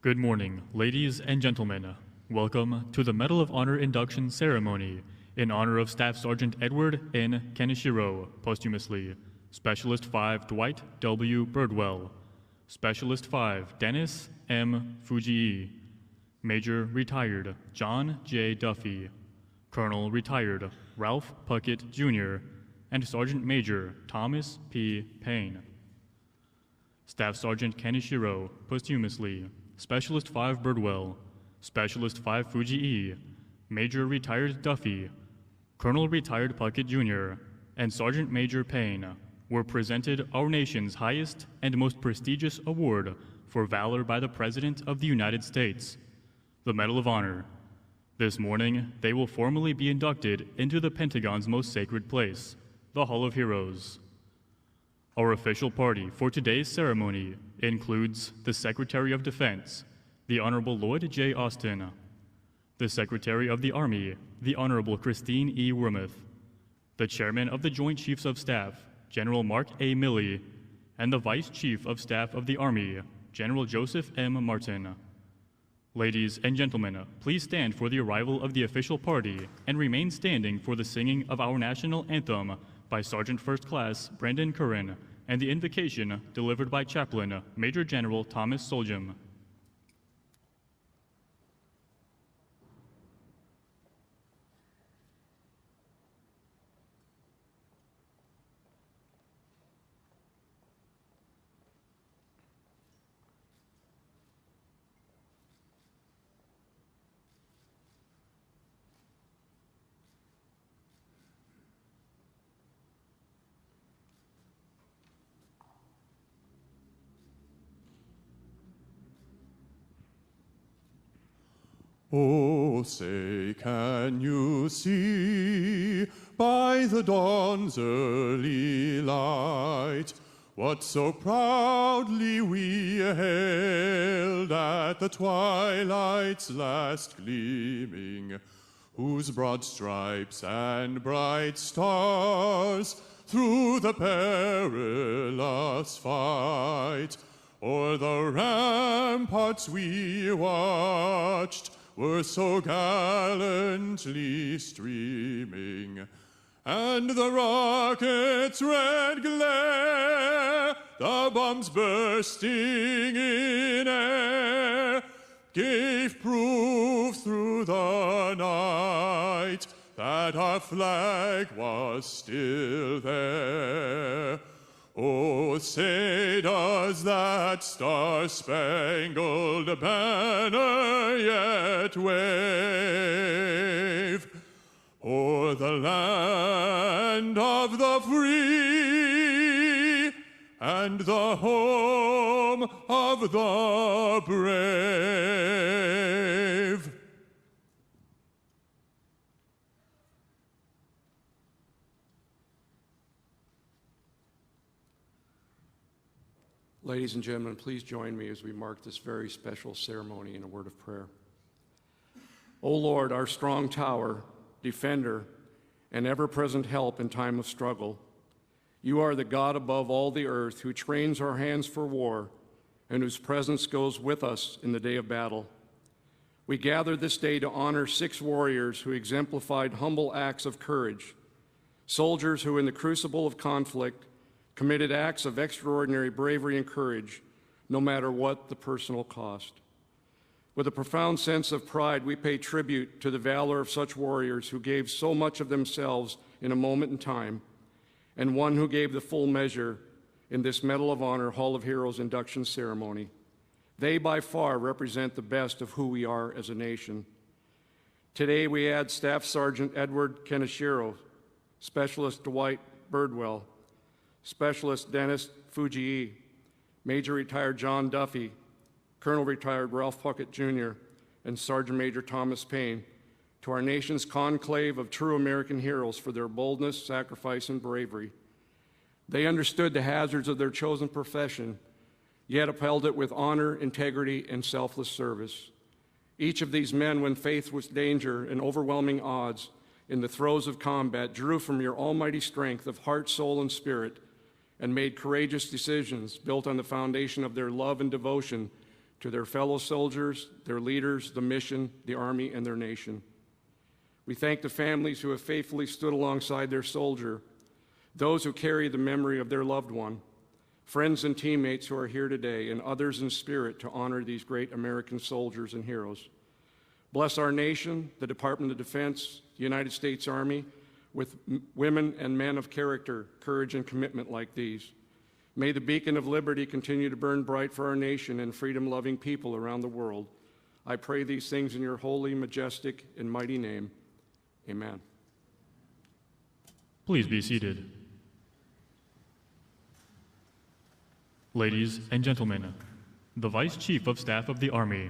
Good morning, ladies and gentlemen. Welcome to the Medal of Honor induction ceremony in honor of Staff Sergeant Edward N. Kaneshiro, posthumously, Specialist 5 Dwight W. Birdwell, Specialist 5 Dennis M. Fujii, Major Retired John J. Duffy, Colonel Retired Ralph Puckett, Jr., and Sergeant Major Thomas P. Payne. Staff Sergeant Kaneshiro, posthumously, Specialist 5 Birdwell, Specialist 5 Fujii, Major Retired Duffy, Colonel Retired Puckett, Jr., and Sergeant Major Payne were presented our nation's highest and most prestigious award for valor by the President of the United States, the Medal of Honor. This morning, they will formally be inducted into the Pentagon's most sacred place, the Hall of Heroes. Our official party for today's ceremony includes the Secretary of Defense, the Honorable Lloyd J. Austin, the Secretary of the Army, the Honorable Christine E. Wormuth, the Chairman of the Joint Chiefs of Staff, General Mark A. Milley, and the Vice Chief of Staff of the Army, General Joseph M. Martin. Ladies and gentlemen, please stand for the arrival of the official party and remain standing for the singing of our national anthem by Sergeant First Class Brandon Curran and the invocation delivered by Chaplain Major General Thomas Soljum. Oh, say, can you see by the dawn's early light what so proudly we hailed at the twilight's last gleaming, whose broad stripes and bright stars through the perilous fight o'er the ramparts we watched were so gallantly streaming, and the rocket's red glare, the bombs bursting in air, gave proof through the night that our flag was still there. Oh, say, does that star-spangled banner yet wave o'er the land of the free and the home of the brave? Ladies and gentlemen, please join me as we mark this very special ceremony in a word of prayer. O Lord, our strong tower, defender, and ever-present help in time of struggle, you are the God above all the earth who trains our hands for war and whose presence goes with us in the day of battle. We gather this day to honor 6 warriors who exemplified humble acts of courage, soldiers who in the crucible of conflict committed acts of extraordinary bravery and courage, no matter what the personal cost. With a profound sense of pride, we pay tribute to the valor of such warriors who gave so much of themselves in a moment in time, and one who gave the full measure in this Medal of Honor Hall of Heroes induction ceremony. They by far represent the best of who we are as a nation. Today we add Staff Sergeant Edward Kaneshiro, Specialist Dwight Birdwell, Specialist Dennis Fujii, Major Retired John Duffy, Colonel Retired Ralph Puckett, Jr., and Sergeant Major Thomas Payne to our nation's conclave of true American heroes for their boldness, sacrifice, and bravery. They understood the hazards of their chosen profession, yet upheld it with honor, integrity, and selfless service. Each of these men, when faced with danger and overwhelming odds in the throes of combat, drew from your almighty strength of heart, soul, and spirit and made courageous decisions built on the foundation of their love and devotion to their fellow soldiers, their leaders, the mission, the Army, and their nation. We thank the families who have faithfully stood alongside their soldier, those who carry the memory of their loved one, friends and teammates who are here today, and others in spirit to honor these great American soldiers and heroes. Bless our nation, the Department of Defense, the United States Army, with women and men of character, courage, and commitment like these. May the beacon of liberty continue to burn bright for our nation and freedom-loving people around the world. I pray these things in your holy, majestic, and mighty name. Amen. Please be seated. Ladies and gentlemen, the Vice Chief of Staff of the Army.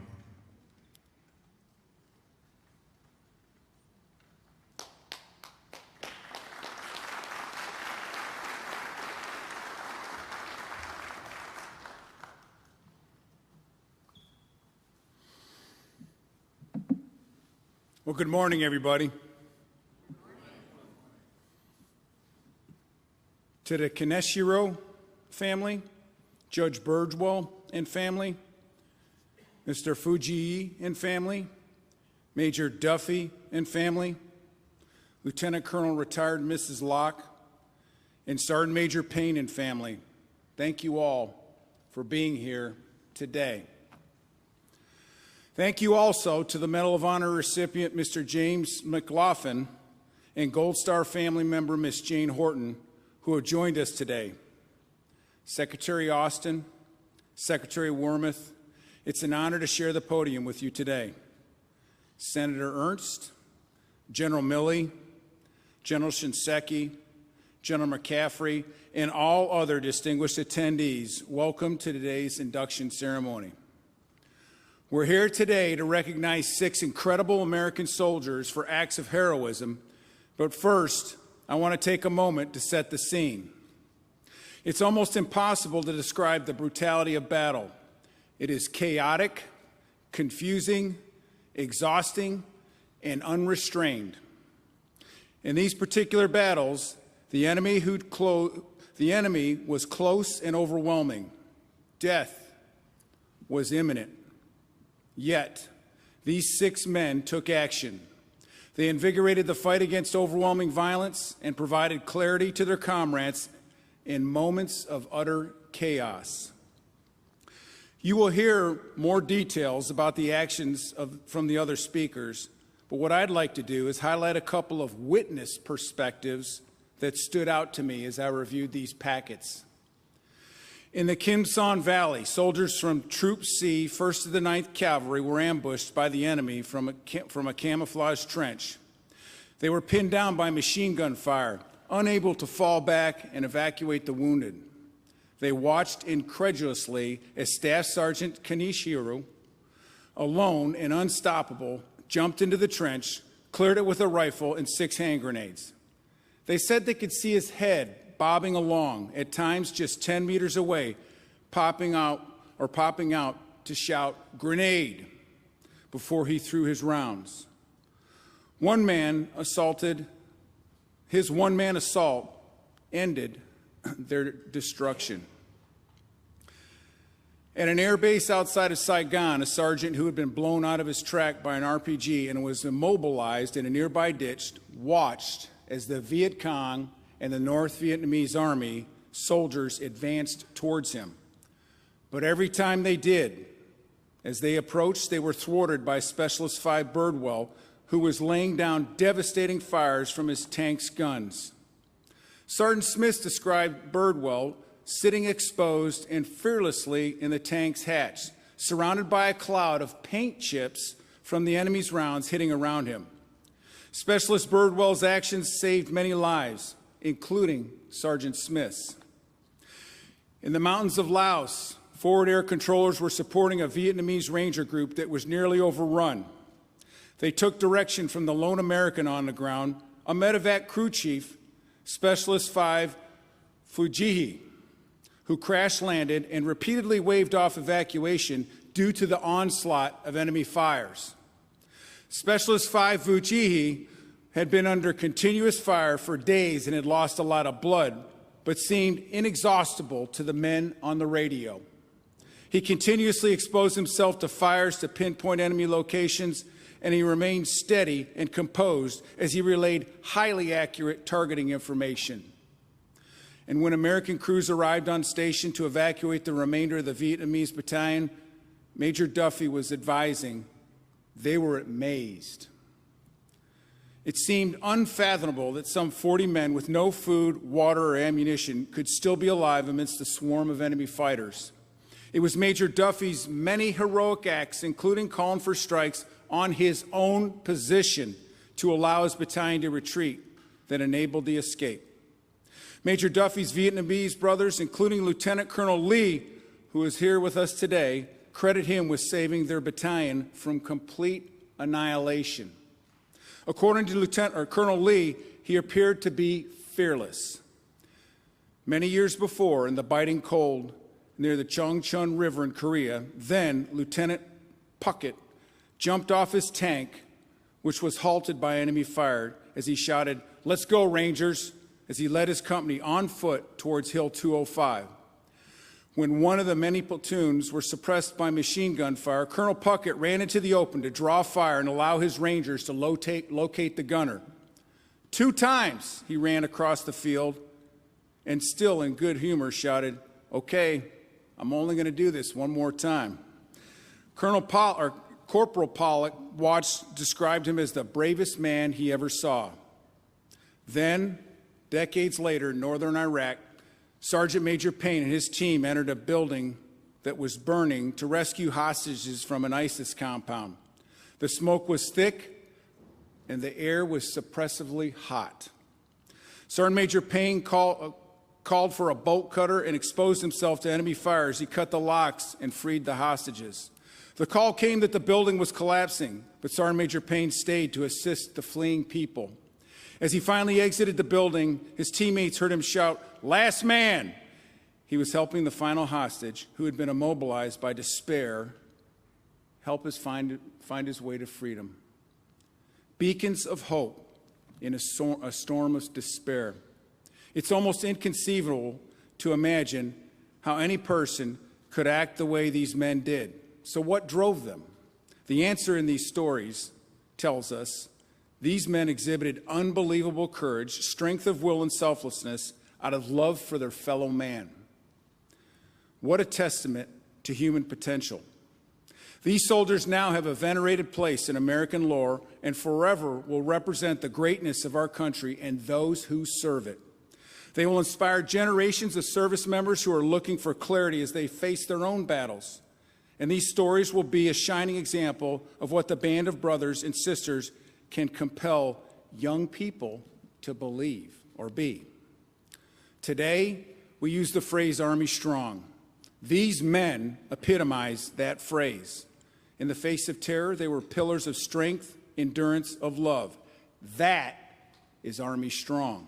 Well, good morning, everybody. To the Kaneshiro family, Judge Birdwell and family, Mr. Fujii and family, Major Duffy and family, Lieutenant Colonel retired Mrs. Locke, and Sergeant Major Payne and family, thank you all for being here today. Thank you also to the Medal of Honor recipient, Mr. James McLaughlin, and Gold Star family member, Miss Jane Horton, who have joined us today. Secretary Austin, Secretary Wormuth, it's an honor to share the podium with you today. Senator Ernst, General Milley, General Shinseki, General McCaffrey, and all other distinguished attendees, welcome to today's induction ceremony. We're here today to recognize 6 incredible American soldiers for acts of heroism, but first, I want to take a moment to set the scene. It's almost impossible to describe the brutality of battle. It is chaotic, confusing, exhausting, and unrestrained. In these particular battles, the enemy was close and overwhelming. Death was imminent. Yet, these 6 men took action. They invigorated the fight against overwhelming violence and provided clarity to their comrades in moments of utter chaos. You will hear more details about the actions from the other speakers, but what I'd like to do is highlight a couple of witness perspectives that stood out to me as I reviewed these packets. In the Kim Son Valley, soldiers from Troop C, 1st to the 9th Cavalry, were ambushed by the enemy from a camouflage trench. They were pinned down by machine gun fire, unable to fall back and evacuate the wounded. They watched incredulously as Staff Sergeant Kaneshiro, alone and unstoppable, jumped into the trench, cleared it with a rifle and 6 hand grenades. They said they could see his head bobbing along, at times just 10 meters away, popping out to shout, "Grenade," before he threw his rounds. His one-man assault ended their destruction. At an air base outside of Saigon, a sergeant who had been blown out of his track by an RPG and was immobilized in a nearby ditch watched as the Viet Cong and the North Vietnamese Army soldiers advanced towards him. But every time they did, as they approached, they were thwarted by Specialist 5 Birdwell, who was laying down devastating fires from his tank's guns. Sergeant Smith described Birdwell sitting exposed and fearlessly in the tank's hatch, surrounded by a cloud of paint chips from the enemy's rounds hitting around him. Specialist Birdwell's actions saved many lives, including Sergeant Smith's. In the mountains of Laos, forward air controllers were supporting a Vietnamese Ranger group that was nearly overrun. They took direction from the lone American on the ground, a medevac crew chief, Specialist 5 Fujii, who crash-landed and repeatedly waved off evacuation due to the onslaught of enemy fires. Specialist 5 Fujii had been under continuous fire for days and had lost a lot of blood, but seemed inexhaustible to the men on the radio. He continuously exposed himself to fires to pinpoint enemy locations, and he remained steady and composed as he relayed highly accurate targeting information. And when American crews arrived on station to evacuate the remainder of the Vietnamese battalion, Major Duffy was advising they were amazed. It seemed unfathomable that some 40 men with no food, water, or ammunition could still be alive amidst the swarm of enemy fighters. It was Major Duffy's many heroic acts, including calling for strikes on his own position to allow his battalion to retreat, that enabled the escape. Major Duffy's Vietnamese brothers, including Lieutenant Colonel Lee, who is here with us today, credit him with saving their battalion from complete annihilation. According to Colonel Lee, he appeared to be fearless. Many years before, in the biting cold near the Chongchun River in Korea, then Lieutenant Puckett jumped off his tank, which was halted by enemy fire, as he shouted, "Let's go, Rangers," as he led his company on foot towards Hill 205. When one of the many platoons were suppressed by machine gun fire, Colonel Puckett ran into the open to draw fire and allow his Rangers to locate the gunner. 2 times he ran across the field and, still in good humor, shouted, "Okay, I'm only going to do this one more time." Corporal Pollock described him as the bravest man he ever saw. Then, decades later, in northern Iraq, Sergeant Major Payne and his team entered a building that was burning to rescue hostages from an ISIS compound. The smoke was thick and the air was suppressively hot. Sergeant Major Payne called for a bolt cutter and exposed himself to enemy fire as he cut the locks and freed the hostages. The call came that the building was collapsing, but Sergeant Major Payne stayed to assist the fleeing people. As he finally exited the building, his teammates heard him shout, "Last man!" He was helping the final hostage, who had been immobilized by despair, help us find his way to freedom. Beacons of hope in a storm of despair. It's almost inconceivable to imagine how any person could act the way these men did. So what drove them? The answer in these stories tells us these men exhibited unbelievable courage, strength of will, and selflessness out of love for their fellow man. What a testament to human potential. These soldiers now have a venerated place in American lore and forever will represent the greatness of our country and those who serve it. They will inspire generations of service members who are looking for clarity as they face their own battles. And these stories will be a shining example of what the band of brothers and sisters can compel young people to believe or be. Today, we use the phrase Army Strong. These men epitomize that phrase. In the face of terror, they were pillars of strength, endurance, of love. That is Army Strong.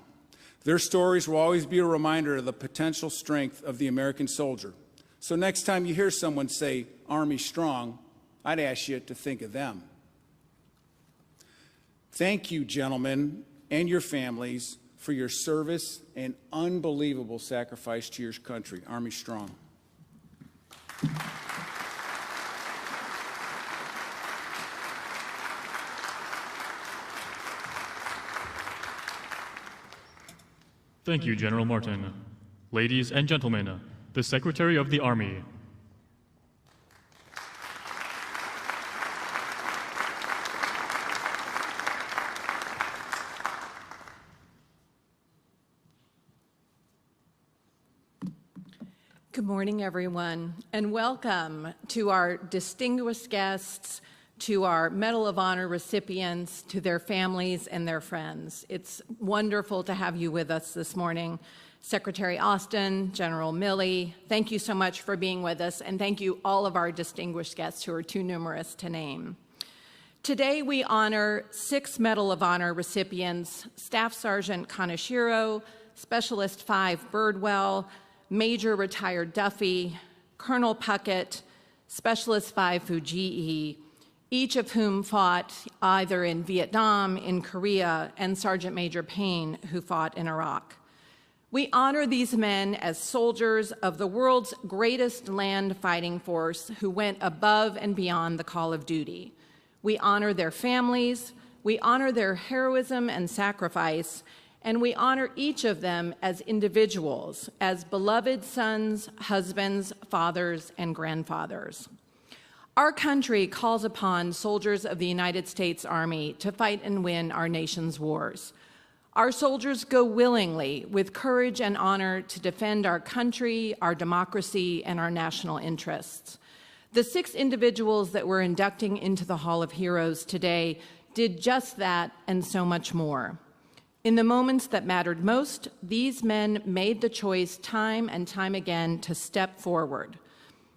Their stories will always be a reminder of the potential strength of the American soldier. So next time you hear someone say Army Strong, I'd ask you to think of them. Thank you, gentlemen, and your families for your service and unbelievable sacrifice to your country. Army Strong. Thank you, General Martin. Ladies and gentlemen, the Secretary of the Army. Good morning, everyone, and welcome to our distinguished guests, to our Medal of Honor recipients, to their families and their friends. It's wonderful to have you with us this morning. Secretary Austin, General Milley, thank you so much for being with us, and thank you all of our distinguished guests who are too numerous to name. Today we honor 6 Medal of Honor recipients: Staff Sergeant Kaneshiro, Specialist 5 Birdwell, Major Retired Duffy, Colonel Puckett, Specialist 5 Fujii, each of whom fought either in Vietnam, in Korea, and Sergeant Major Payne, who fought in Iraq. We honor these men as soldiers of the world's greatest land fighting force who went above and beyond the call of duty. We honor their families, we honor their heroism and sacrifice, and we honor each of them as individuals, as beloved sons, husbands, fathers, and grandfathers. Our country calls upon soldiers of the United States Army to fight and win our nation's wars. Our soldiers go willingly, with courage and honor, to defend our country, our democracy, and our national interests. The 6 individuals that we're inducting into the Hall of Heroes today did just that and so much more. In the moments that mattered most, these men made the choice time and time again to step forward.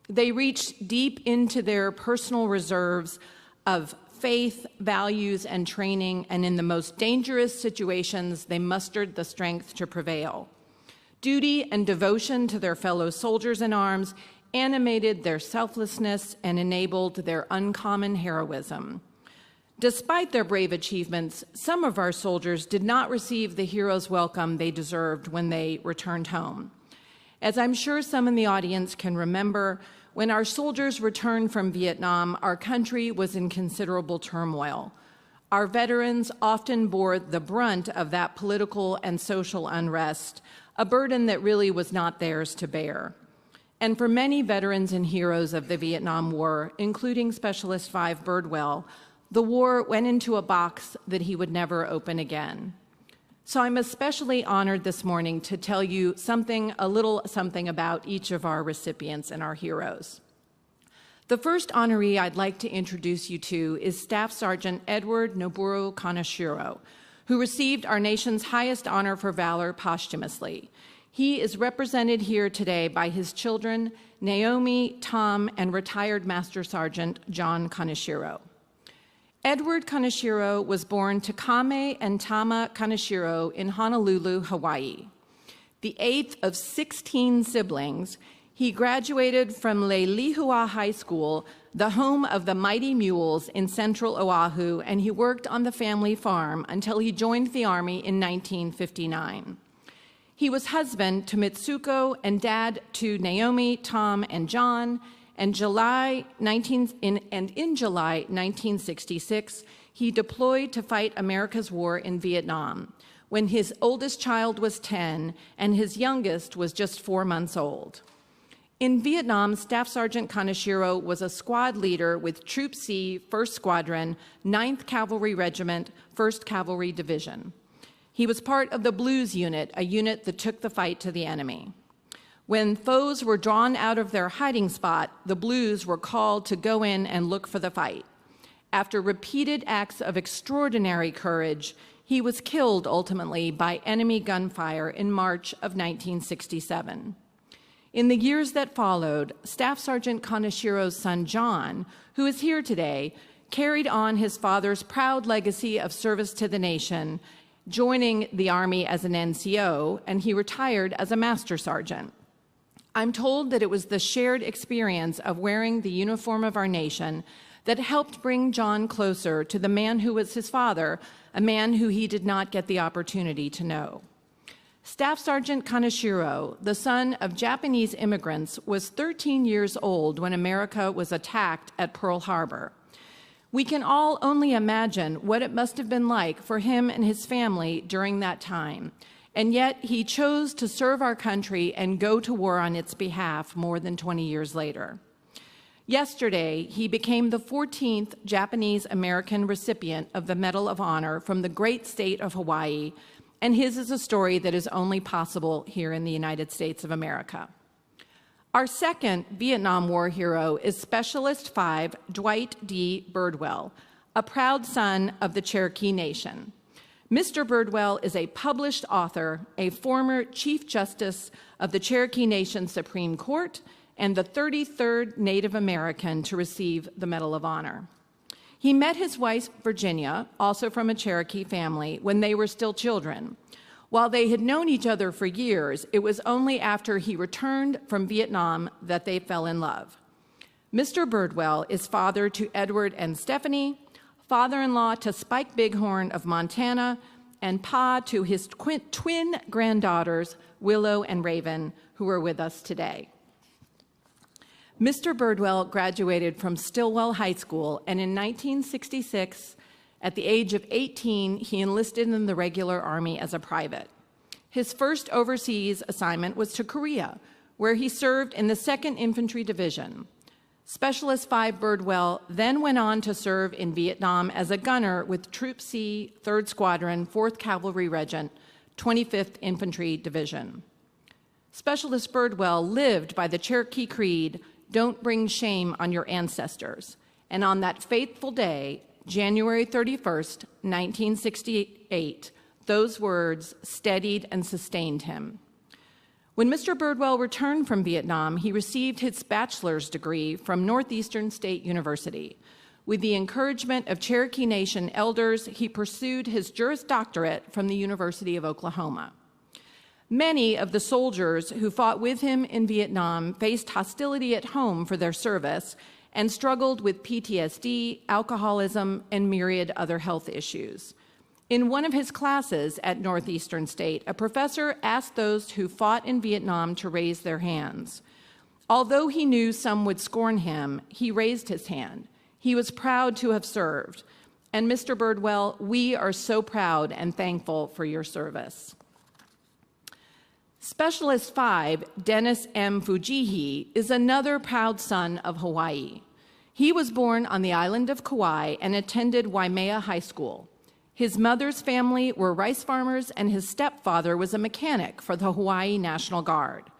They reached deep into their personal reserves of faith, values, and training, and in the most dangerous situations, they mustered the strength to prevail. Duty and devotion to their fellow soldiers in arms animated their selflessness and enabled their uncommon heroism. Despite their brave achievements, some of our soldiers did not receive the hero's welcome they deserved when they returned home. As I'm sure some in the audience can remember, when our soldiers returned from Vietnam, our country was in considerable turmoil. Our veterans often bore the brunt of that political and social unrest, a burden that really was not theirs to bear. And for many veterans and heroes of the Vietnam War, including Specialist 5 Birdwell, the war went into a box that he would never open again. So I'm especially honored this morning to tell you a little something about each of our recipients and our heroes. The first honoree I'd like to introduce you to is Staff Sergeant Edward Noburo Kaneshiro, who received our nation's highest honor for valor posthumously. He is represented here today by his children, Naomi, Tom, and retired Master Sergeant John Kaneshiro. Edward Kaneshiro was born to Kame and Tama Kaneshiro in Honolulu, Hawaii. The 8th of 16 siblings, he graduated from Leilihua High School, the home of the Mighty Mules in central Oahu, and he worked on the family farm until he joined the Army in 1959. He was husband to Mitsuko and dad to Naomi, Tom, and John, and in July 1966, he deployed to fight America's war in Vietnam, when his oldest child was 10 and his youngest was just 4 months old. In Vietnam, Staff Sergeant Kaneshiro was a squad leader with Troop C, 1st Squadron, 9th Cavalry Regiment, 1st Cavalry Division. He was part of the Blues Unit, a unit that took the fight to the enemy. When foes were drawn out of their hiding spot, the Blues were called to go in and look for the fight. After repeated acts of extraordinary courage, he was killed ultimately by enemy gunfire in March of 1967. In the years that followed, Staff Sergeant Kaneshiro's son John, who is here today, carried on his father's proud legacy of service to the nation, joining the Army as an NCO, and he retired as a Master Sergeant. I'm told that it was the shared experience of wearing the uniform of our nation that helped bring John closer to the man who was his father, a man who he did not get the opportunity to know. Staff Sergeant Kaneshiro, the son of Japanese immigrants, was 13 years old when America was attacked at Pearl Harbor. We can all only imagine what it must have been like for him and his family during that time. And yet he chose to serve our country and go to war on its behalf more than 20 years later. Yesterday, he became the 14th Japanese American recipient of the Medal of Honor from the great state of Hawaii, and his is a story that is only possible here in the United States of America. Our second Vietnam War hero is Specialist 5 Dwight D. Birdwell, a proud son of the Cherokee Nation. Mr. Birdwell is a published author, a former Chief Justice of the Cherokee Nation Supreme Court, and the 33rd Native American to receive the Medal of Honor. He met his wife, Virginia, also from a Cherokee family, when they were still children. While they had known each other for years, it was only after he returned from Vietnam that they fell in love. Mr. Birdwell is father to Edward and Stephanie, father-in-law to Spike Bighorn of Montana, and pa to his twin granddaughters, Willow and Raven, who are with us today. Mr. Birdwell graduated from Stillwell High School, and in 1966, at the age of 18, he enlisted in the regular Army as a private. His first overseas assignment was to Korea, where he served in the 2nd Infantry Division. Specialist 5 Birdwell then went on to serve in Vietnam as a gunner with Troop C, 3rd Squadron, 4th Cavalry Regiment, 25th Infantry Division. Specialist Birdwell lived by the Cherokee Creed, "Don't bring shame on your ancestors." And on that fateful day, January 31st, 1968, those words steadied and sustained him. When Mr. Birdwell returned from Vietnam, he received his bachelor's degree from Northeastern State University. With the encouragement of Cherokee Nation elders, he pursued his Juris Doctorate from the University of Oklahoma. Many of the soldiers who fought with him in Vietnam faced hostility at home for their service and struggled with PTSD, alcoholism, and myriad other health issues. In one of his classes at Northeastern State, a professor asked those who fought in Vietnam to raise their hands. Although he knew some would scorn him, he raised his hand. He was proud to have served. And Mr. Birdwell, we are so proud and thankful for your service. Specialist 5, Dennis M. Fujihi, is another proud son of Hawaii. He was born on the island of Kauai and attended Waimea High School. His mother's family were rice farmers, and his stepfather was a mechanic for the Hawaii National Guard.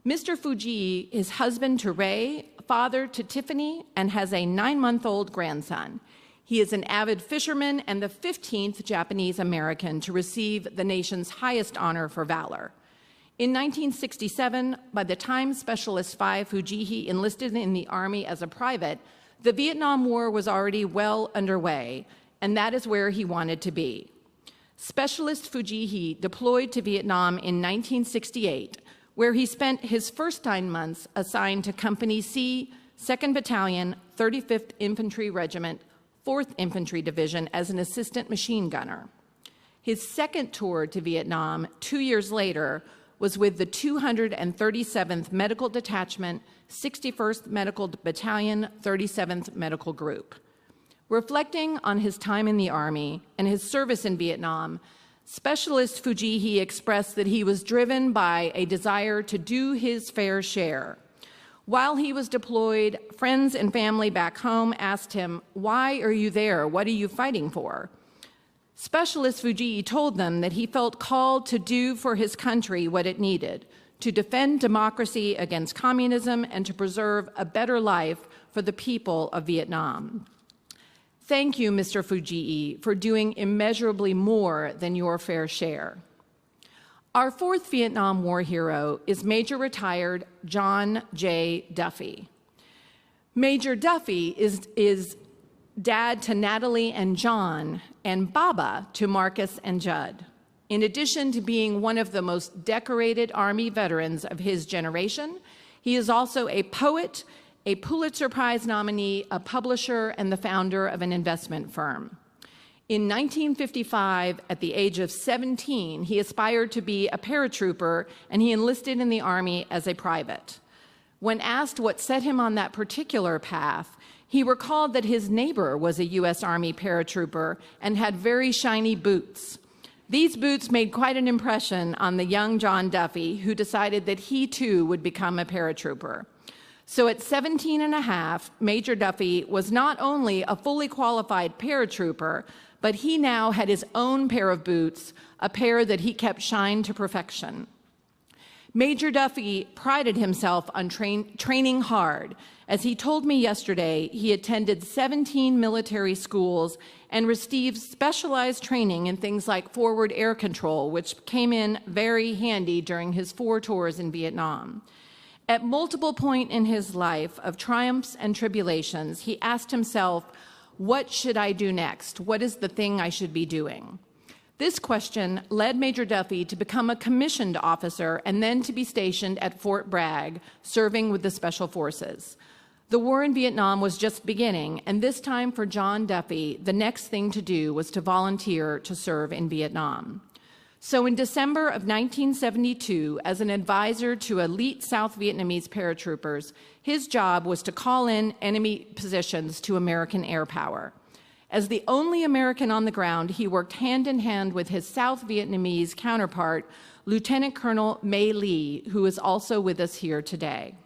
Mr. Fuji is husband to Ray, father to Tiffany, and has a 9-month-old grandson. He is an avid fisherman and the 15th Japanese American to receive the nation's highest honor for valor. In 1967, by the time Specialist 5 Fujihi enlisted in the Army as a private, the Vietnam War was already well underway, and that is where he wanted to be. Specialist Fujihi deployed to Vietnam in 1968, where he spent his first 9 months assigned to Company C, 2nd Battalion, 35th Infantry Regiment, 4th Infantry Division as an assistant machine gunner. His second tour to Vietnam, 2 years later, was with the 237th Medical Detachment, 61st Medical Battalion, 37th Medical Group. Reflecting on his time in the Army and his service in Vietnam, Specialist Fujihi expressed that he was driven by a desire to do his fair share. While he was deployed, friends and family back home asked him, "Why are you there? What are you fighting for?" Specialist Fujihi told them that he felt called to do for his country what it needed, to defend democracy against communism and to preserve a better life for the people of Vietnam. Thank you, Mr. Fujihi, for doing immeasurably more than your fair share. Our 4th Vietnam War hero is Major Retired John J. Duffy. Major Duffy is dad to Natalie and John, and Baba to Marcus and Judd. In addition to being one of the most decorated Army veterans of his generation, he is also a poet, a Pulitzer Prize nominee, a publisher, and the founder of an investment firm. In 1955, at the age of 17, he aspired to be a paratrooper, and he enlisted in the Army as a private. When asked what set him on that particular path, he recalled that his neighbor was a U.S. Army paratrooper and had very shiny boots. These boots made quite an impression on the young John Duffy, who decided that he too would become a paratrooper. So at 17 and a half, Major Duffy was not only a fully qualified paratrooper, but he now had his own pair of boots, a pair that he kept shined to perfection. Major Duffy prided himself on training hard. As he told me yesterday, he attended 17 military schools and received specialized training in things like forward air control, which came in very handy during his 4 tours in Vietnam. At multiple points in his life of triumphs and tribulations, he asked himself, what should I do next? What is the thing I should be doing? This question led Major Duffy to become a commissioned officer and then to be stationed at Fort Bragg, serving with the Special Forces. The war in Vietnam was just beginning, and this time for John Duffy, the next thing to do was to volunteer to serve in Vietnam. So in December of 1972, as an advisor to elite South Vietnamese paratroopers, his job was to call in enemy positions to American air power. As the only American on the ground, he worked hand in hand with his South Vietnamese counterpart, Lieutenant Colonel May Lee, who is also with us here today.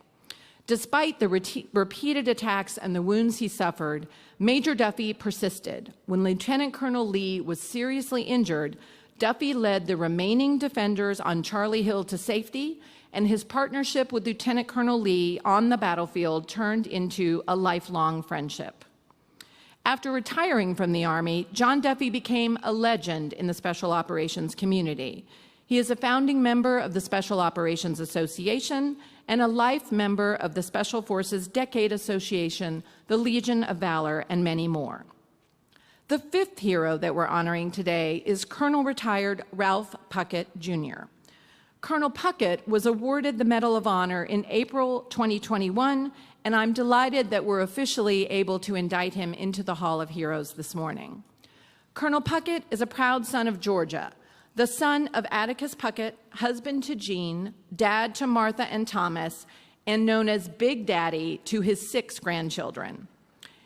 Despite the repeated attacks and the wounds he suffered, Major Duffy persisted. When Lieutenant Colonel Lee was seriously injured, Duffy led the remaining defenders on Charlie Hill to safety, and his partnership with Lieutenant Colonel Lee on the battlefield turned into a lifelong friendship. After retiring from the Army, John Duffy became a legend in the Special Operations community. He is a founding member of the Special Operations Association and a life member of the Special Forces Decade Association, the Legion of Valor, and many more. The fifth hero that we're honoring today is Colonel retired Ralph Puckett, Jr. Colonel Puckett was awarded the Medal of Honor in April 2021, and I'm delighted that we're officially able to indict him into the Hall of Heroes this morning. Colonel Puckett is a proud son of Georgia, the son of Atticus Puckett, husband to Jean, dad to Martha and Thomas, and known as Big Daddy to his 6 grandchildren.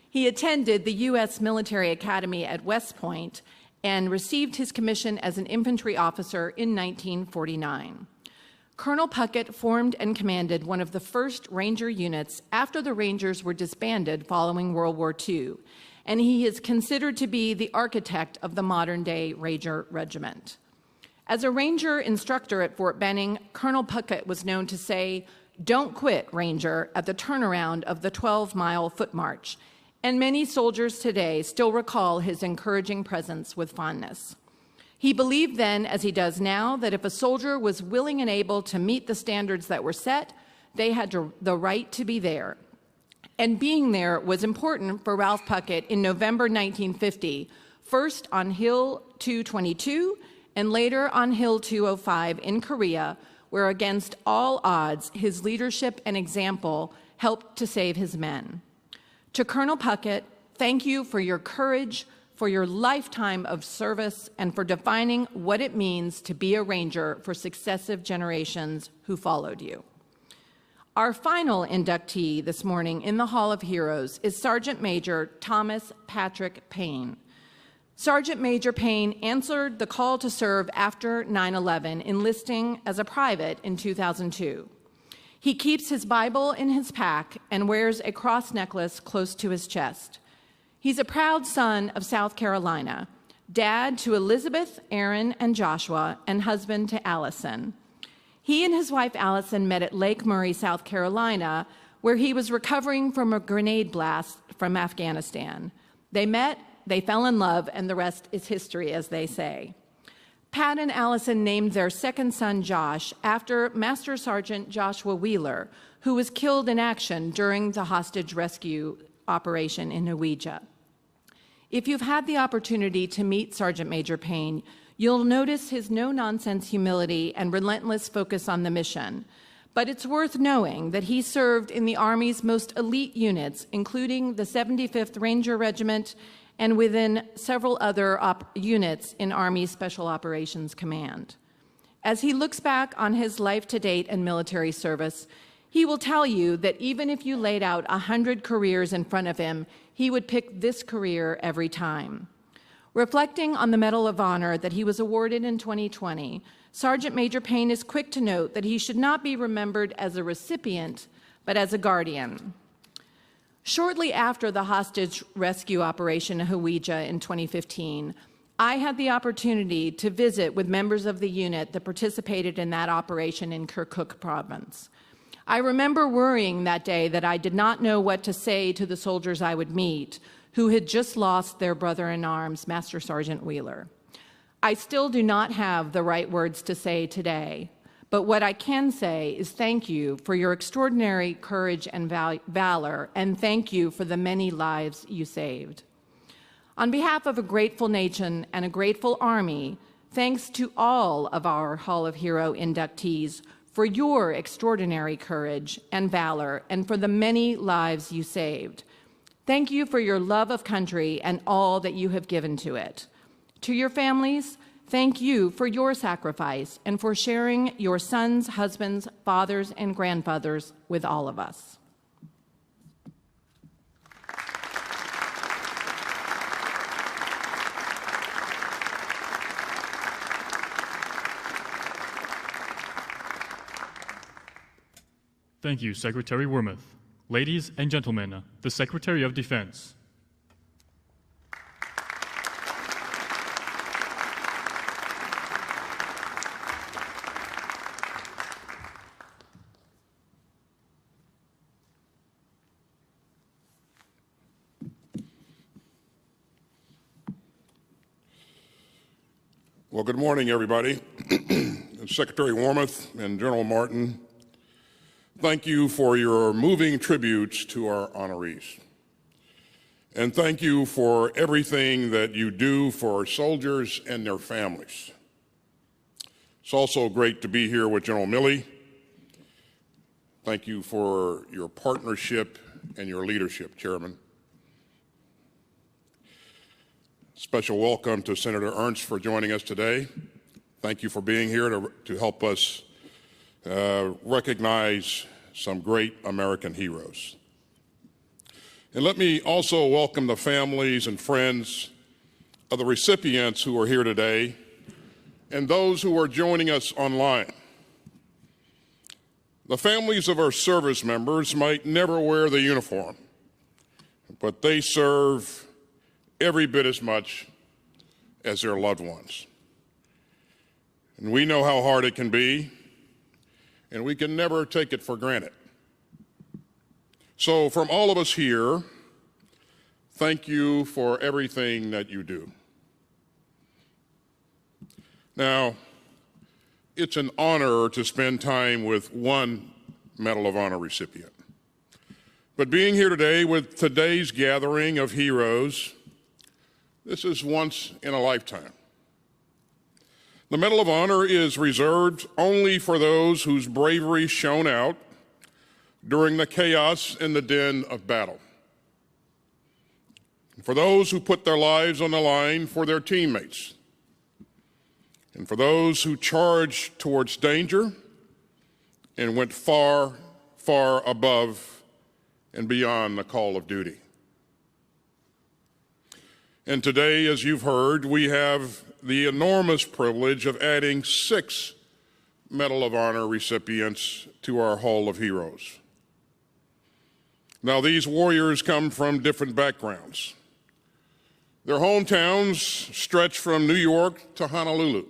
He attended the U.S. Military Academy at West Point and received his commission as an infantry officer in 1949. Colonel Puckett formed and commanded one of the first Ranger units after the Rangers were disbanded following World War II, and he is considered to be the architect of the modern-day Ranger Regiment. As a Ranger instructor at Fort Benning, Colonel Puckett was known to say, "Don't quit, Ranger," at the turnaround of the 12-mile foot march, and many soldiers today still recall his encouraging presence with fondness. He believed then, as he does now, that if a soldier was willing and able to meet the standards that were set, they had the right to be there. And being there was important for Ralph Puckett in November 1950, first on Hill 222 and later on Hill 205 in Korea, where against all odds, his leadership and example helped to save his men. To Colonel Puckett, thank you for your courage, for your lifetime of service, and for defining what it means to be a Ranger for successive generations who followed you. Our final inductee this morning in the Hall of Heroes is Sergeant Major Thomas Patrick Payne. Sergeant Major Payne answered the call to serve after 9/11, enlisting as a private in 2002. He keeps his Bible in his pack and wears a cross necklace close to his chest. He's a proud son of South Carolina, dad to Elizabeth, Aaron, and Joshua, and husband to Allison. He and his wife Allison met at Lake Murray, South Carolina, where he was recovering from a grenade blast from Afghanistan. They met, they fell in love, and the rest is history, as they say. Pat and Allison named their second son Josh after Master Sergeant Joshua Wheeler, who was killed in action during the hostage rescue operation in Norwegia. If you've had the opportunity to meet Sergeant Major Payne, you'll notice his no-nonsense humility and relentless focus on the mission. But it's worth knowing that he served in the Army's most elite units, including the 75th Ranger Regiment and within several other units in Army Special Operations Command. As he looks back on his life to date and military service, he will tell you that even if you laid out 100 careers in front of him, he would pick this career every time. Reflecting on the Medal of Honor that he was awarded in 2020, Sergeant Major Payne is quick to note that he should not be remembered as a recipient, but as a guardian. Shortly after the hostage rescue operation in Norwegia in 2015, I had the opportunity to visit with members of the unit that participated in that operation in Kirkuk province. I remember worrying that day that I did not know what to say to the soldiers I would meet, who had just lost their brother-in-arms, Master Sergeant Wheeler. I still do not have the right words to say today, but what I can say is thank you for your extraordinary courage and valor, and thank you for the many lives you saved. On behalf of a grateful nation and a grateful Army, thanks to all of our Hall of Hero inductees for your extraordinary courage and valor, and for the many lives you saved. Thank you for your love of country and all that you have given to it. To your families, thank you for your sacrifice and for sharing your sons, husbands, fathers, and grandfathers with all of us. Thank you, Secretary Wormuth. Ladies and gentlemen, the Secretary of Defense. Well, good morning, everybody. Secretary Wormuth and General Martin, thank you for your moving tributes to our honorees. And thank you for everything that you do for our soldiers and their families. It's also great to be here with General Milley. Thank you for your partnership and your leadership, Chairman. Special welcome to Senator Ernst for joining us today. Thank you for being here to help us recognize some great American heroes. And let me also welcome the families and friends of the recipients who are here today and those who are joining us online. The families of our service members might never wear the uniform, but they serve every bit as much as their loved ones. And we know how hard it can be, and we can never take it for granted. So from all of us here, thank you for everything that you do. Now, it's an honor to spend time with one Medal of Honor recipient. But being here today with today's gathering of heroes, this is once in a lifetime. The Medal of Honor is reserved only for those whose bravery shone out during the chaos and the din of battle. For those who put their lives on the line for their teammates. And for those who charged towards danger and went far, far above and beyond the call of duty. And today, as you've heard, we have the enormous privilege of adding 6 Medal of Honor recipients to our Hall of Heroes. Now, these warriors come from different backgrounds. Their hometowns stretch from New York to Honolulu.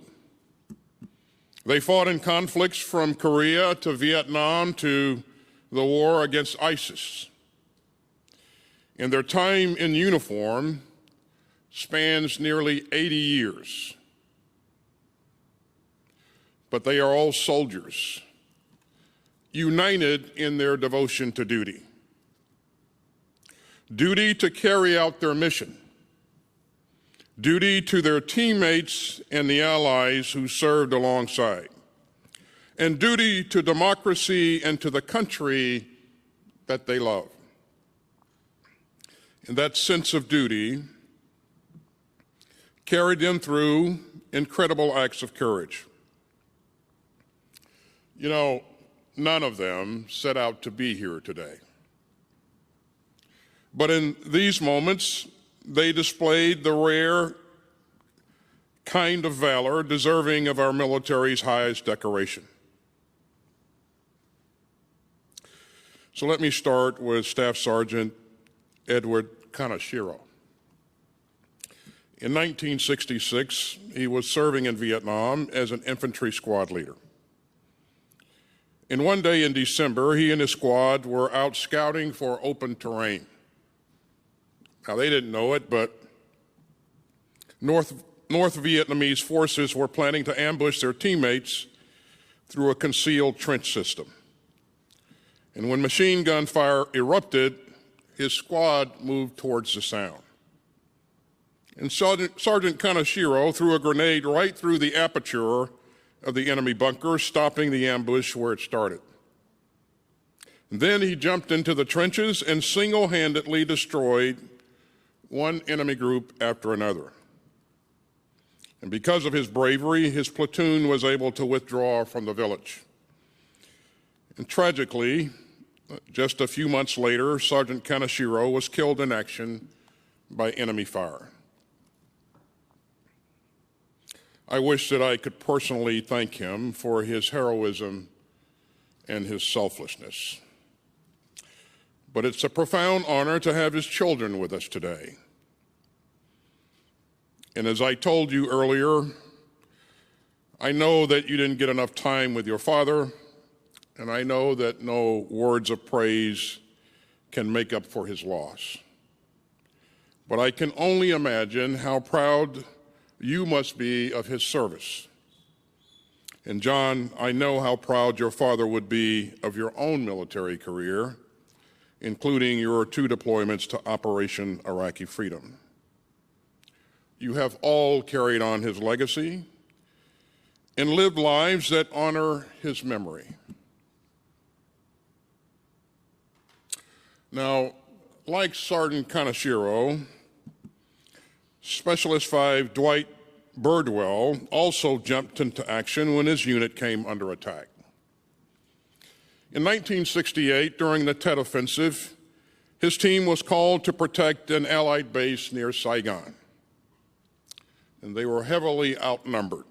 They fought in conflicts from Korea to Vietnam to the war against ISIS. And their time in uniform spans nearly 80 years. But they are all soldiers, united in their devotion to duty. Duty to carry out their mission. Duty to their teammates and the allies who served alongside. And duty to democracy and to the country that they love. And that sense of duty carried them through incredible acts of courage. You know, none of them set out to be here today. But in these moments, they displayed the rare kind of valor deserving of our military's highest decoration. So let me start with Staff Sergeant Edward Kaneshiro. In 1966, he was serving in Vietnam as an infantry squad leader. And one day in December, he and his squad were out scouting for open terrain. Now, they didn't know it, but North Vietnamese forces were planning to ambush their teammates through a concealed trench system. And when machine gun fire erupted, his squad moved towards the sound. And Sergeant Kaneshiro threw a grenade right through the aperture of the enemy bunker, stopping the ambush where it started. And then he jumped into the trenches and single-handedly destroyed one enemy group after another. And because of his bravery, his platoon was able to withdraw from the village. And tragically, just a few months later, Sergeant Kaneshiro was killed in action by enemy fire. I wish that I could personally thank him for his heroism and his selflessness. But it's a profound honor to have his children with us today. And as I told you earlier, I know that you didn't get enough time with your father, and I know that no words of praise can make up for his loss. But I can only imagine how proud you must be of his service. And John, I know how proud your father would be of your own military career, including your 2 deployments to Operation Iraqi Freedom. You have all carried on his legacy and lived lives that honor his memory. Now, like Sergeant Kaneshiro, Specialist 5 Dwight Birdwell also jumped into action when his unit came under attack. In 1968, during the Tet Offensive, his team was called to protect an Allied base near Saigon, and they were heavily outnumbered.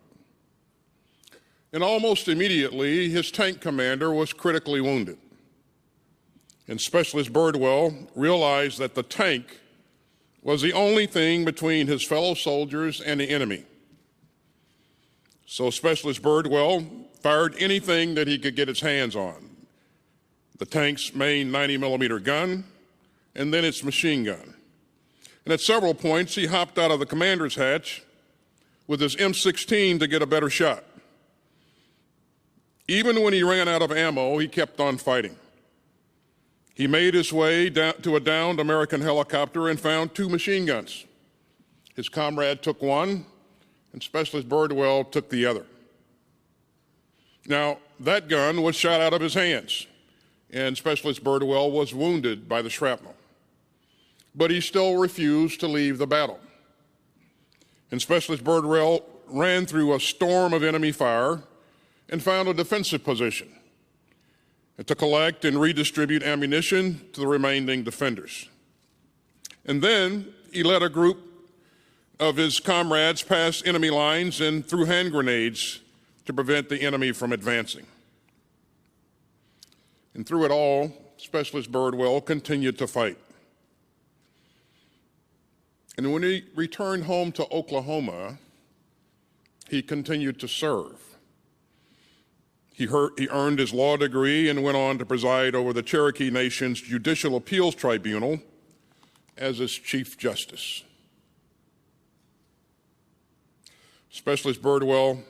And almost immediately, his tank commander was critically wounded. And Specialist Birdwell realized that the tank was the only thing between his fellow soldiers and the enemy. So Specialist Birdwell fired anything that he could get his hands on. The tank's main 90-millimeter gun, and then its machine gun. And at several points, he hopped out of the commander's hatch with his M16 to get a better shot. Even when he ran out of ammo, he kept on fighting. He made his way down to a downed American helicopter and found 2 machine guns. His comrade took one, and Specialist Birdwell took the other. Now, that gun was shot out of his hands, and Specialist Birdwell was wounded by the shrapnel. But he still refused to leave the battle. And Specialist Birdwell ran through a storm of enemy fire and found a defensive position and to collect and redistribute ammunition to the remaining defenders. And then he led a group of his comrades past enemy lines and threw hand grenades to prevent the enemy from advancing. And through it all, Specialist Birdwell continued to fight. And when he returned home to Oklahoma, he continued to serve. He earned his law degree and went on to preside over the Cherokee Nation's Judicial Appeals Tribunal as its Chief Justice. Specialist Birdwell,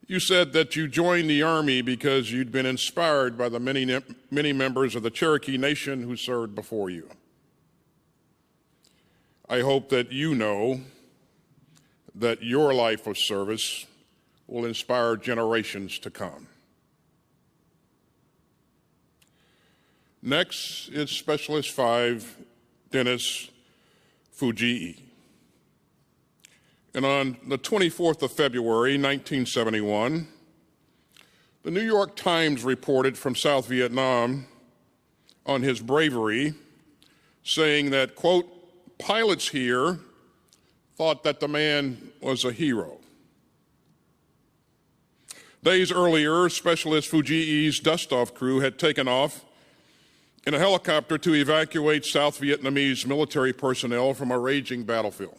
you said that you joined the Army because you'd been inspired by the many members of the Cherokee Nation who served before you. I hope that you know that your life of service will inspire generations to come. Next is Specialist 5 Dennis Fujii. And on the 24th of February, 1971, the New York Times reported from South Vietnam on his bravery, saying that, quote, pilots here thought that the man was a hero. Days earlier, Specialist Fujii's dust-off crew had taken off in a helicopter to evacuate South Vietnamese military personnel from a raging battlefield.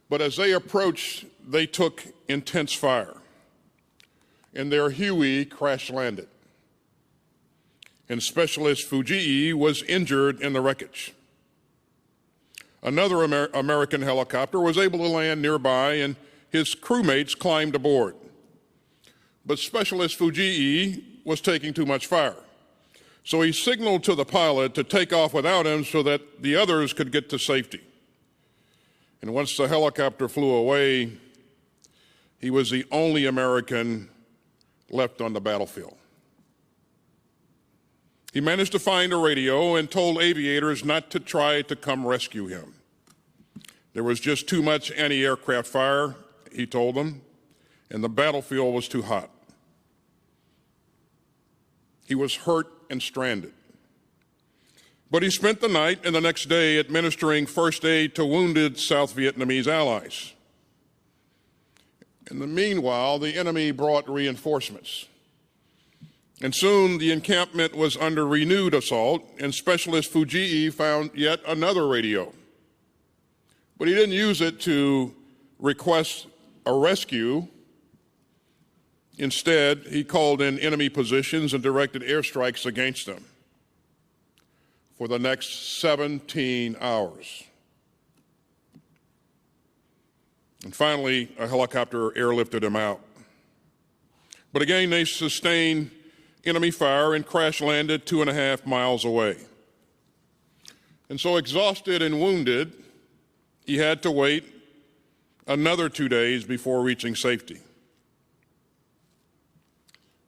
But as they approached, they took intense fire, and their Huey crash-landed. And Specialist Fujii was injured in the wreckage. Another American helicopter was able to land nearby, and his crewmates climbed aboard. But Specialist Fujii was taking too much fire. So he signaled to the pilot to take off without him so that the others could get to safety. And once the helicopter flew away, He was the only American left on the battlefield. He managed to find a radio and told aviators not to try to come rescue him. There was just too much anti-aircraft fire, he told them, and the battlefield was too hot. He was hurt and stranded. But he spent the night and the next day administering first aid to wounded South Vietnamese allies. In the meanwhile, the enemy brought reinforcements. And soon the encampment was under renewed assault, and Specialist Fujii found yet another radio. But he didn't use it to request a rescue. Instead, he called in enemy positions and directed airstrikes against them for the next 17 hours. And finally, a helicopter airlifted him out. But again, they sustained enemy fire and crash landed 2.5 miles away. And so exhausted and wounded, he had to wait another 2 days before reaching safety.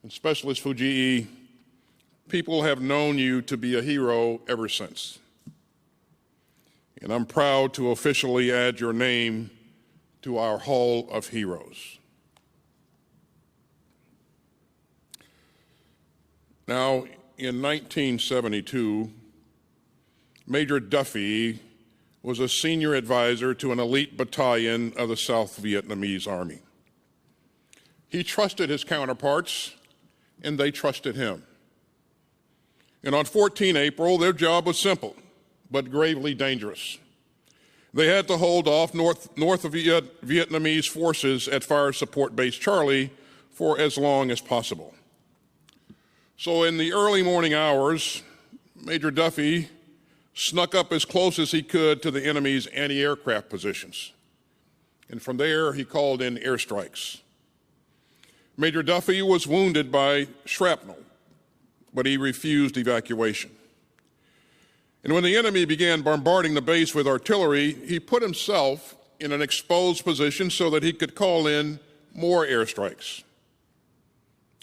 And Specialist Fujii, people have known you to be a hero ever since. And I'm proud to officially add your name to our Hall of Heroes. Now, in 1972, Major Duffy was a senior advisor to an elite battalion of the South Vietnamese Army. He trusted his counterparts, and they trusted him. And on 14 April, their job was simple, but gravely dangerous. They had to hold off North Vietnamese forces at Fire Support Base Charlie for as long as possible. So in the early morning hours, Major Duffy snuck up as close as he could to the enemy's anti-aircraft positions. And from there, he called in airstrikes. Major Duffy was wounded by shrapnel, but he refused evacuation. And when the enemy began bombarding the base with artillery, he put himself in an exposed position so that he could call in more airstrikes.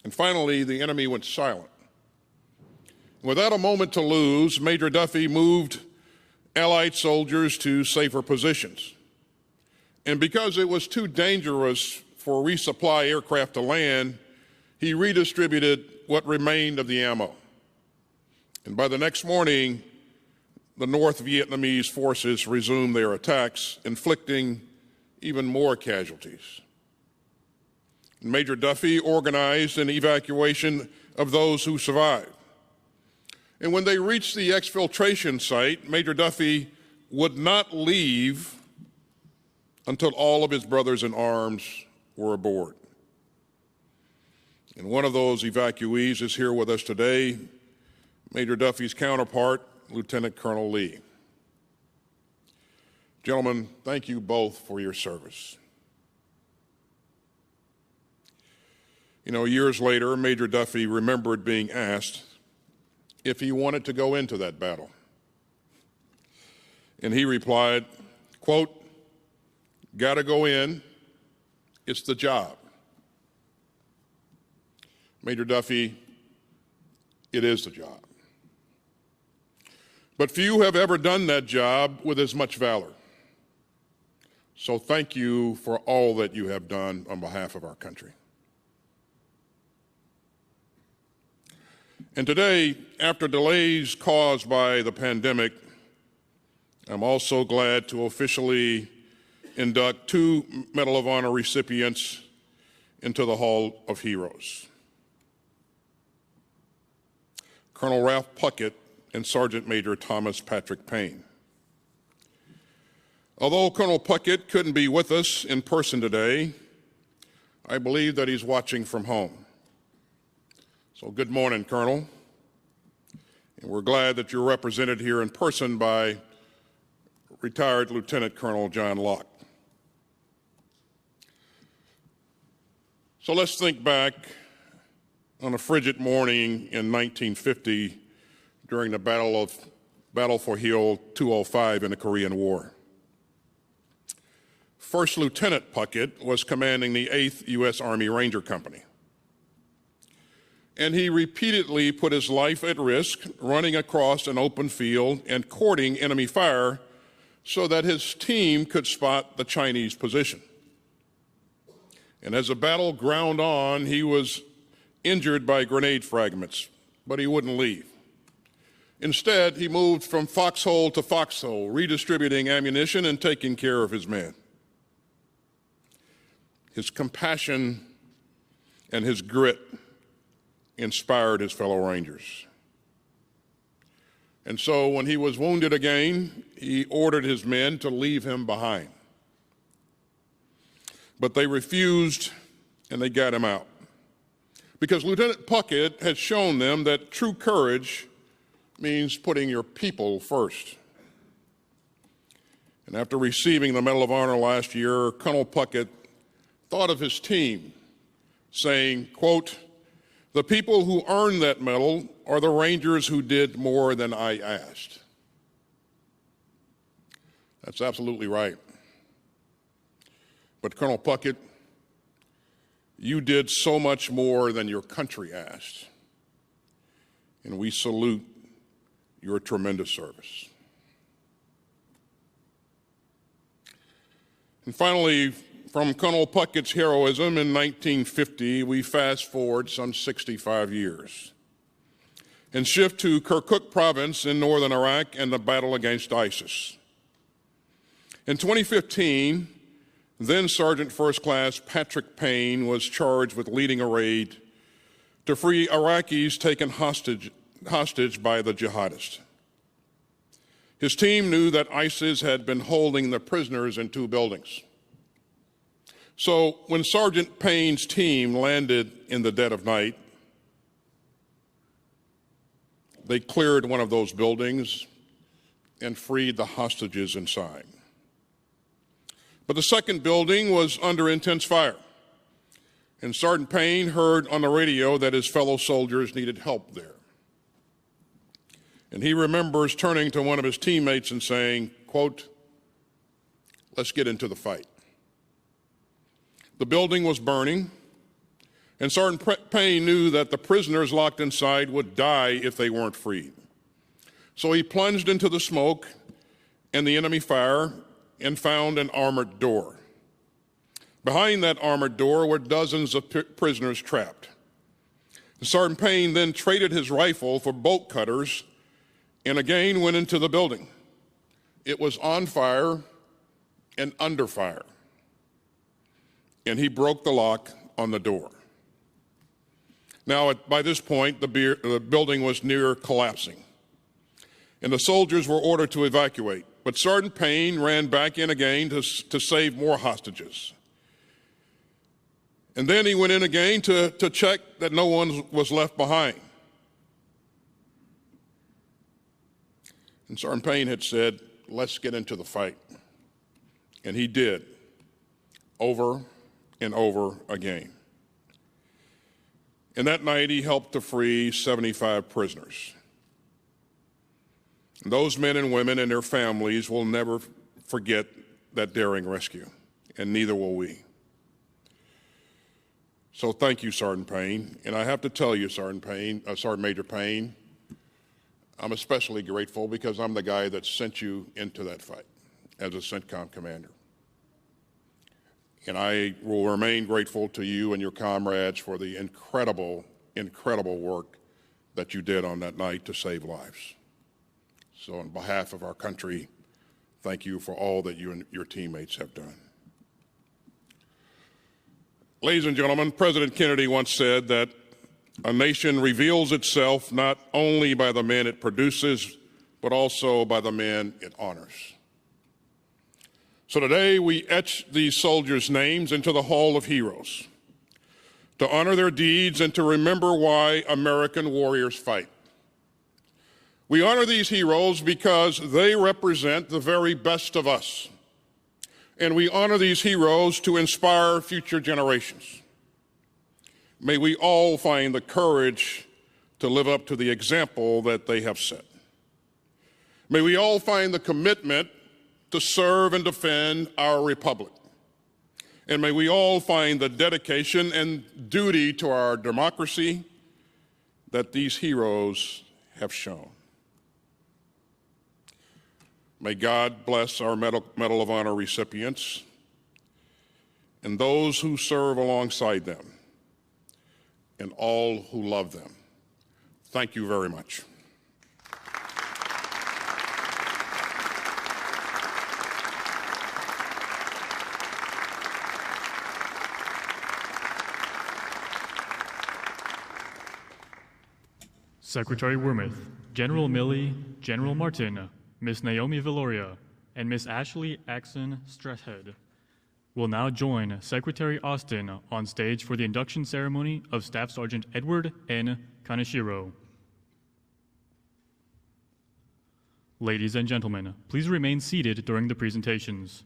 And finally, the enemy went silent. Without a moment to lose, Major Duffy moved Allied soldiers to safer positions. And because it was too dangerous for resupply aircraft to land, he redistributed what remained of the ammo. And by the next morning, the North Vietnamese forces resumed their attacks, inflicting even more casualties. Major Duffy organized an evacuation of those who survived. And when they reached the exfiltration site, Major Duffy would not leave until all of his brothers in arms were aboard. And one of those evacuees is here with us today, Major Duffy's counterpart, Lieutenant Colonel Lee. Gentlemen, thank you both for your service. You know, years later, Major Duffy remembered being asked if he wanted to go into that battle. And he replied, quote, "Gotta go in, it's the job." Major Duffy, it is the job. But few have ever done that job with as much valor. So thank you for all that you have done on behalf of our country. And today, after delays caused by the pandemic, I'm also glad to officially induct 2 Medal of Honor recipients into the Hall of Heroes. Colonel Ralph Puckett and Sergeant Major Thomas Patrick Payne. Although Colonel Puckett couldn't be with us in person today, I believe that he's watching from home. So good morning, Colonel. And we're glad that you're represented here in person by retired Lieutenant Colonel John Locke. So let's think back on a frigid morning in 1950 during the Battle for Hill 205 in the Korean War. First Lieutenant Puckett was commanding the 8th U.S. Army Ranger Company. And he repeatedly put his life at risk running across an open field and courting enemy fire so that his team could spot the Chinese position. And as the battle ground on, he was injured by grenade fragments, but he wouldn't leave. Instead, he moved from foxhole to foxhole, redistributing ammunition and taking care of his men. His compassion and his grit inspired his fellow Rangers. And so when he was wounded again, he ordered his men to leave him behind. But they refused, and they got him out. Because Lieutenant Puckett had shown them that true courage means putting your people first. And after receiving the Medal of Honor last year, Colonel Puckett thought of his team, saying, quote, "The people who earned that medal are the Rangers who did more than I asked." That's absolutely right. But Colonel Puckett, you did so much more than your country asked, and we salute your tremendous service. And finally, from Colonel Puckett's heroism in 1950, we fast forward some 65 years and shift to Kirkuk province in northern Iraq and the battle against ISIS. In 2015, then Sergeant First Class Patrick Payne was charged with leading a raid to free Iraqis taken hostage by the jihadists. His team knew that ISIS had been holding the prisoners in 2 buildings. So when Sergeant Payne's team landed in the dead of night, they cleared one of those buildings and freed the hostages inside. But the second building was under intense fire, and Sergeant Payne heard on the radio that his fellow soldiers needed help there. And he remembers turning to one of his teammates and saying, quote, "Let's get into the fight." The building was burning, and Sergeant Payne knew that the prisoners locked inside would die if they weren't freed. So he plunged into the smoke and the enemy fire and found an armored door. Behind that armored door were dozens of prisoners trapped. Sergeant Payne then traded his rifle for bolt cutters and again went into the building. It was on fire and under fire, and he broke the lock on the door. Now, by this point, the building was near collapsing, and the soldiers were ordered to evacuate. But Sergeant Payne ran back in again to save more hostages. And then he went in again to check that no one was left behind. And Sergeant Payne had said, "Let's get into the fight." And he did, over and over again. And that night he helped to free 75 prisoners. And those men and women and their families will never forget that daring rescue, and neither will we. So thank you, Sergeant Payne. And I have to tell you, Sergeant Major Payne, I'm especially grateful because I'm the guy that sent you into that fight as a CENTCOM commander. And I will remain grateful to you and your comrades for the incredible, incredible work that you did on that night to save lives. So on behalf of our country, thank you for all that you and your teammates have done. Ladies and gentlemen, President Kennedy once said that a nation reveals itself not only by the men it produces, but also by the men it honors. So today we etch these soldiers' names into the Hall of Heroes to honor their deeds and to remember why American warriors fight. We honor these heroes because they represent the very best of us. And we honor these heroes to inspire future generations. May we all find the courage to live up to the example that they have set. May we all find the commitment to serve and defend our republic. And may we all find the dedication and duty to our democracy that these heroes have shown. May God bless our Medal of Honor recipients and those who serve alongside them and all who love them. Thank you very much. Secretary Wormuth, General Milley, General Martin, Miss Naomi Villoria, and Miss Ashley Axon Strathead will now join Secretary Austin on stage for the induction ceremony of Staff Sergeant Edward N. Kaneshiro. Ladies and gentlemen, please remain seated during the presentations.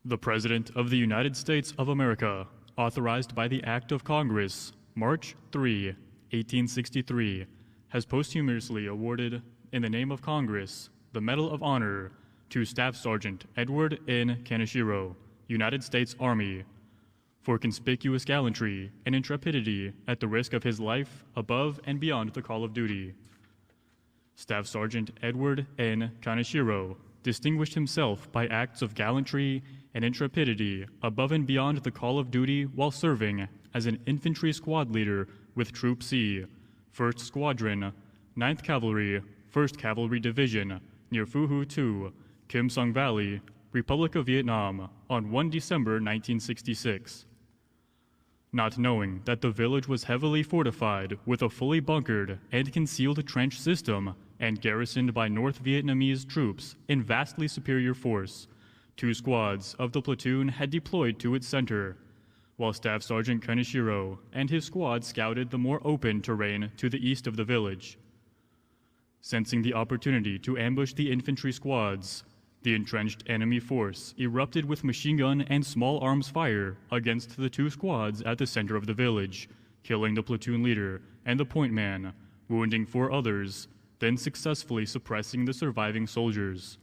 The President of the United States of America, authorized by the Act of Congress, March 3, 1863, has posthumously awarded, in the name of Congress, the Medal of Honor to Staff Sergeant Edward N. Kaneshiro, United States Army, for conspicuous gallantry and intrepidity at the risk of his life above and beyond the call of duty. Staff Sergeant Edward N. Kaneshiro distinguished himself by acts of gallantry and intrepidity above and beyond the call of duty while serving as an infantry squad leader with Troop C, 1st Squadron, 9th Cavalry, 1st Cavalry Division, near Phu Hu 2, Kim Sung Valley, Republic of Vietnam, on 1 December 1966. Not knowing that the village was heavily fortified with a fully bunkered and concealed trench system and garrisoned by North Vietnamese troops in vastly superior force, 2 squads of the platoon had deployed to its center, while Staff Sergeant Kaneshiro and his squad scouted the more open terrain to the east of the village. Sensing the opportunity to ambush the infantry squads, the entrenched enemy force erupted with machine gun and small arms fire against the 2 squads at the center of the village, killing the platoon leader and the point man, wounding 4 others, then successfully suppressing the surviving soldiers.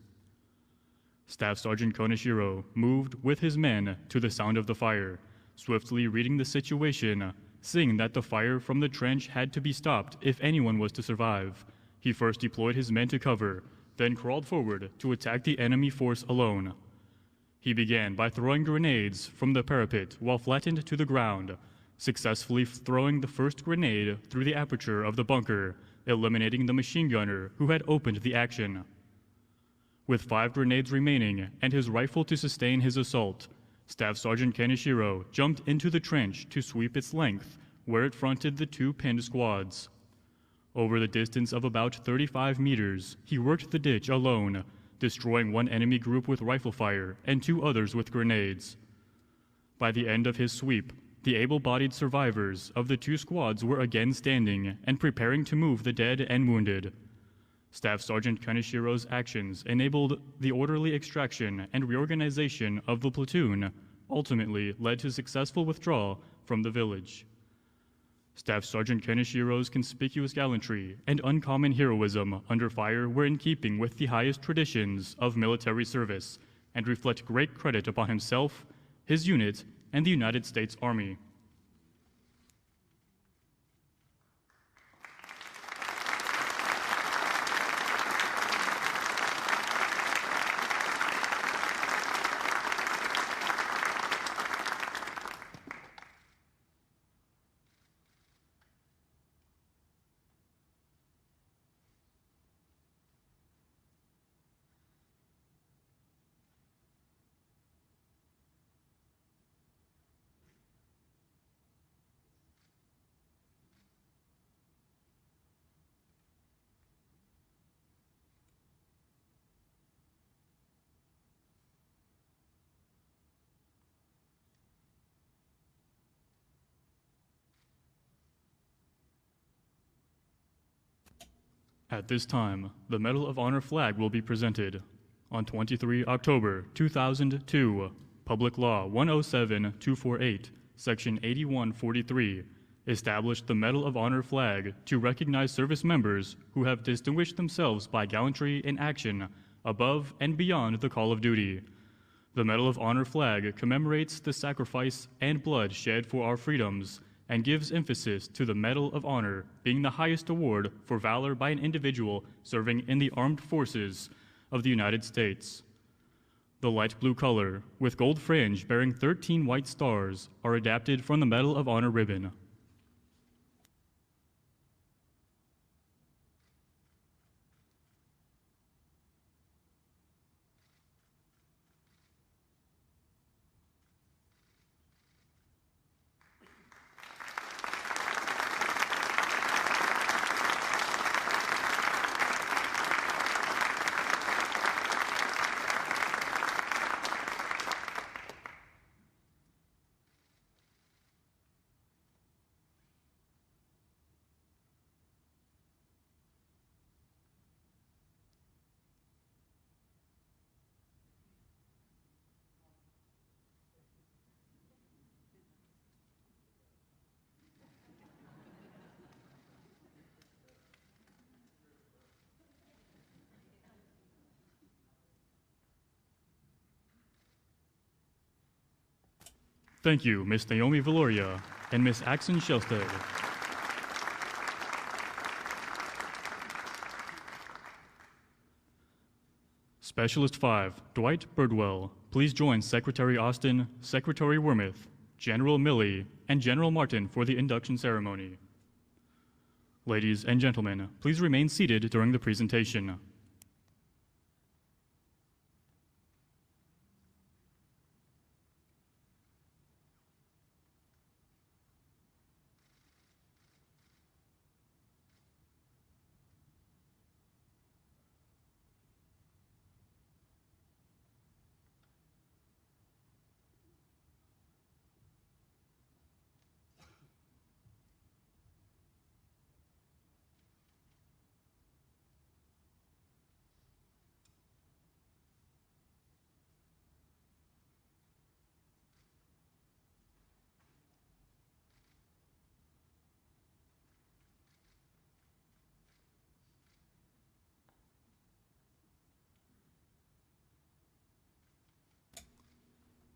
Staff Sergeant Kaneshiro moved with his men to the sound of the fire, swiftly reading the situation, seeing that the fire from the trench had to be stopped if anyone was to survive. He first deployed his men to cover, then crawled forward to attack the enemy force alone. He began by throwing grenades from the parapet while flattened to the ground, successfully throwing the first grenade through the aperture of the bunker, eliminating the machine gunner who had opened the action. With 5 grenades remaining and his rifle to sustain his assault, Staff Sergeant Kaneshiro jumped into the trench to sweep its length, where it fronted the 2 pinned squads. Over the distance of about 35 meters, he worked the ditch alone, destroying 1 enemy group with rifle fire and 2 others with grenades. By the end of his sweep, the able-bodied survivors of the 2 squads were again standing and preparing to move the dead and wounded. Staff Sergeant Kaneshiro's actions enabled the orderly extraction and reorganization of the platoon, ultimately led to successful withdrawal from the village. Staff Sergeant Kaneshiro's conspicuous gallantry and uncommon heroism under fire were in keeping with the highest traditions of military service and reflect great credit upon himself, his unit, and the United States Army. At this time, the Medal of Honor flag will be presented. On 23 October 2002, Public Law 107-248, Section 8143, established the Medal of Honor flag to recognize service members who have distinguished themselves by gallantry in action above and beyond the call of duty. The Medal of Honor flag commemorates the sacrifice and blood shed for our freedoms and gives emphasis to the Medal of Honor being the highest award for valor by an individual serving in the armed forces of the United States. The light blue color, with gold fringe bearing 13 white stars, are adapted from the Medal of Honor ribbon. Thank you, Ms. Naomi Valoria and Ms. Axon Shelsted. Specialist 5, Dwight Birdwell, please join Secretary Austin, Secretary Wormuth, General Milley, and General Martin for the induction ceremony. Ladies and gentlemen, please remain seated during the presentation.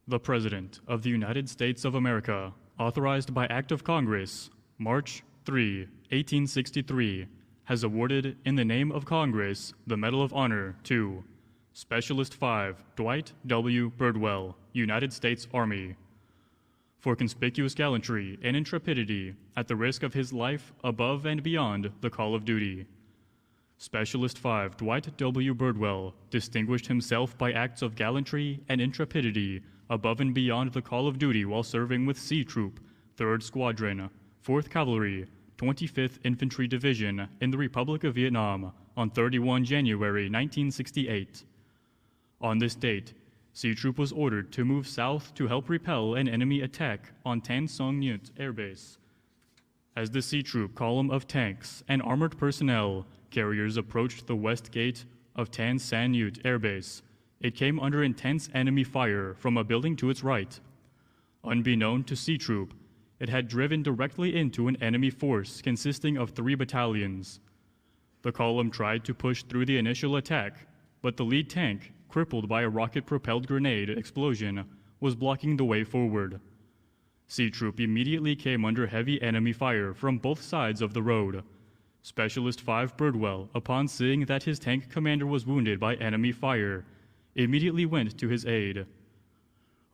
The President of the United States of America, authorized by Act of Congress, March 3, 1863, has awarded in the name of Congress the Medal of Honor to Specialist 5, Dwight W. Birdwell, United States Army, for conspicuous gallantry and intrepidity at the risk of his life above and beyond the call of duty. Specialist 5, Dwight W. Birdwell, distinguished himself by acts of gallantry and intrepidity above and beyond the call of duty while serving with C Troop, 3rd Squadron, 4th Cavalry, 25th Infantry Division in the Republic of Vietnam on 31 January 1968. On this date, C Troop was ordered to move south to help repel an enemy attack on Tan Son Nhut Air Base. As the C Troop column of tanks and armored personnel carriers approached the west gate of Tan Son Nhut Air Base, it came under intense enemy fire from a building to its right. Unbeknown to C Troop, it had driven directly into an enemy force consisting of 3 battalions. The column tried to push through the initial attack, but the lead tank, crippled by a rocket-propelled grenade explosion, was blocking the way forward. C Troop immediately came under heavy enemy fire from both sides of the road. Specialist 5 Birdwell, upon seeing that his tank commander was wounded by enemy fire, immediately went to his aid.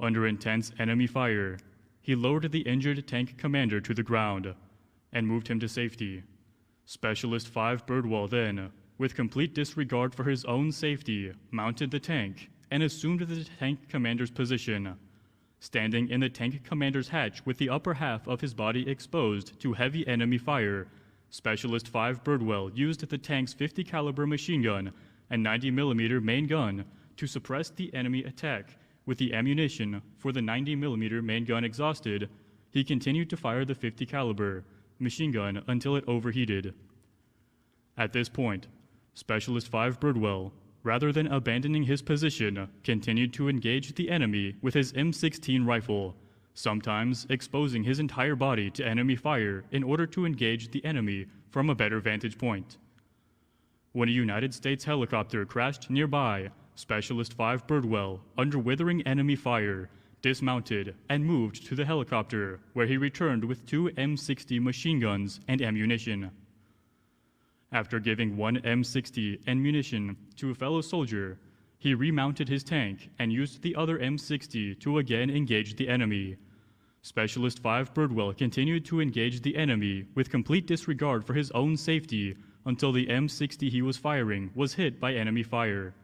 Under intense enemy fire, he lowered the injured tank commander to the ground and moved him to safety. Specialist 5 Birdwell then, with complete disregard for his own safety, mounted the tank and assumed the tank commander's position. Standing in the tank commander's hatch with the upper half of his body exposed to heavy enemy fire, Specialist 5 Birdwell used the tank's 50 caliber machine gun and 90 millimeter main gun to suppress the enemy attack. With the ammunition for the 90 millimeter main gun exhausted, he continued to fire the 50 caliber machine gun until it overheated. At this point, Specialist 5 Birdwell, rather than abandoning his position, continued to engage the enemy with his M16 rifle, sometimes exposing his entire body to enemy fire in order to engage the enemy from a better vantage point. When a United States helicopter crashed nearby, Specialist 5 Birdwell, under withering enemy fire, dismounted and moved to the helicopter, where he returned with 2 M60 machine guns and ammunition. After giving 1 M60 and munition to a fellow soldier, he remounted his tank and used the other M60 to again engage the enemy. Specialist 5 Birdwell continued to engage the enemy with complete disregard for his own safety until the M60 he was firing was hit by enemy fire.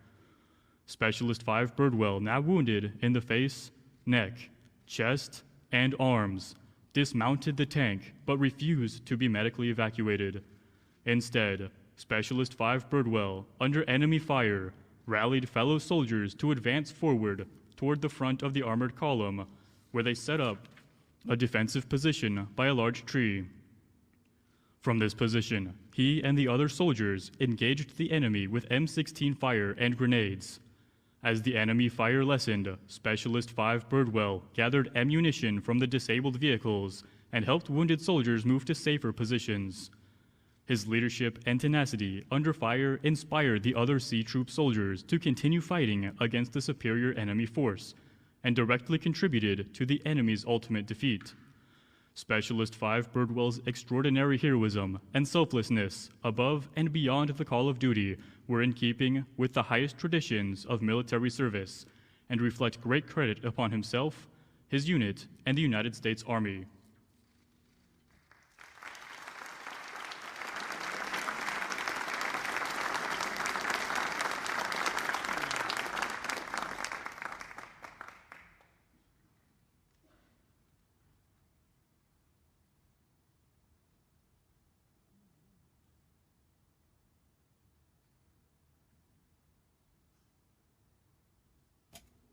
Specialist 5 Birdwell, now wounded in the face, neck, chest, and arms, dismounted the tank but refused to be medically evacuated. Instead, Specialist 5 Birdwell, under enemy fire, rallied fellow soldiers to advance forward toward the front of the armored column, where they set up a defensive position by a large tree. From this position, he and the other soldiers engaged the enemy with M16 fire and grenades. As the enemy fire lessened, Specialist 5 Birdwell gathered ammunition from the disabled vehicles and helped wounded soldiers move to safer positions. His leadership and tenacity under fire inspired the other Sea Troop soldiers to continue fighting against the superior enemy force and directly contributed to the enemy's ultimate defeat. Specialist 5 Birdwell's extraordinary heroism and selflessness above and beyond the call of duty were in keeping with the highest traditions of military service and reflect great credit upon himself, his unit, and the United States Army.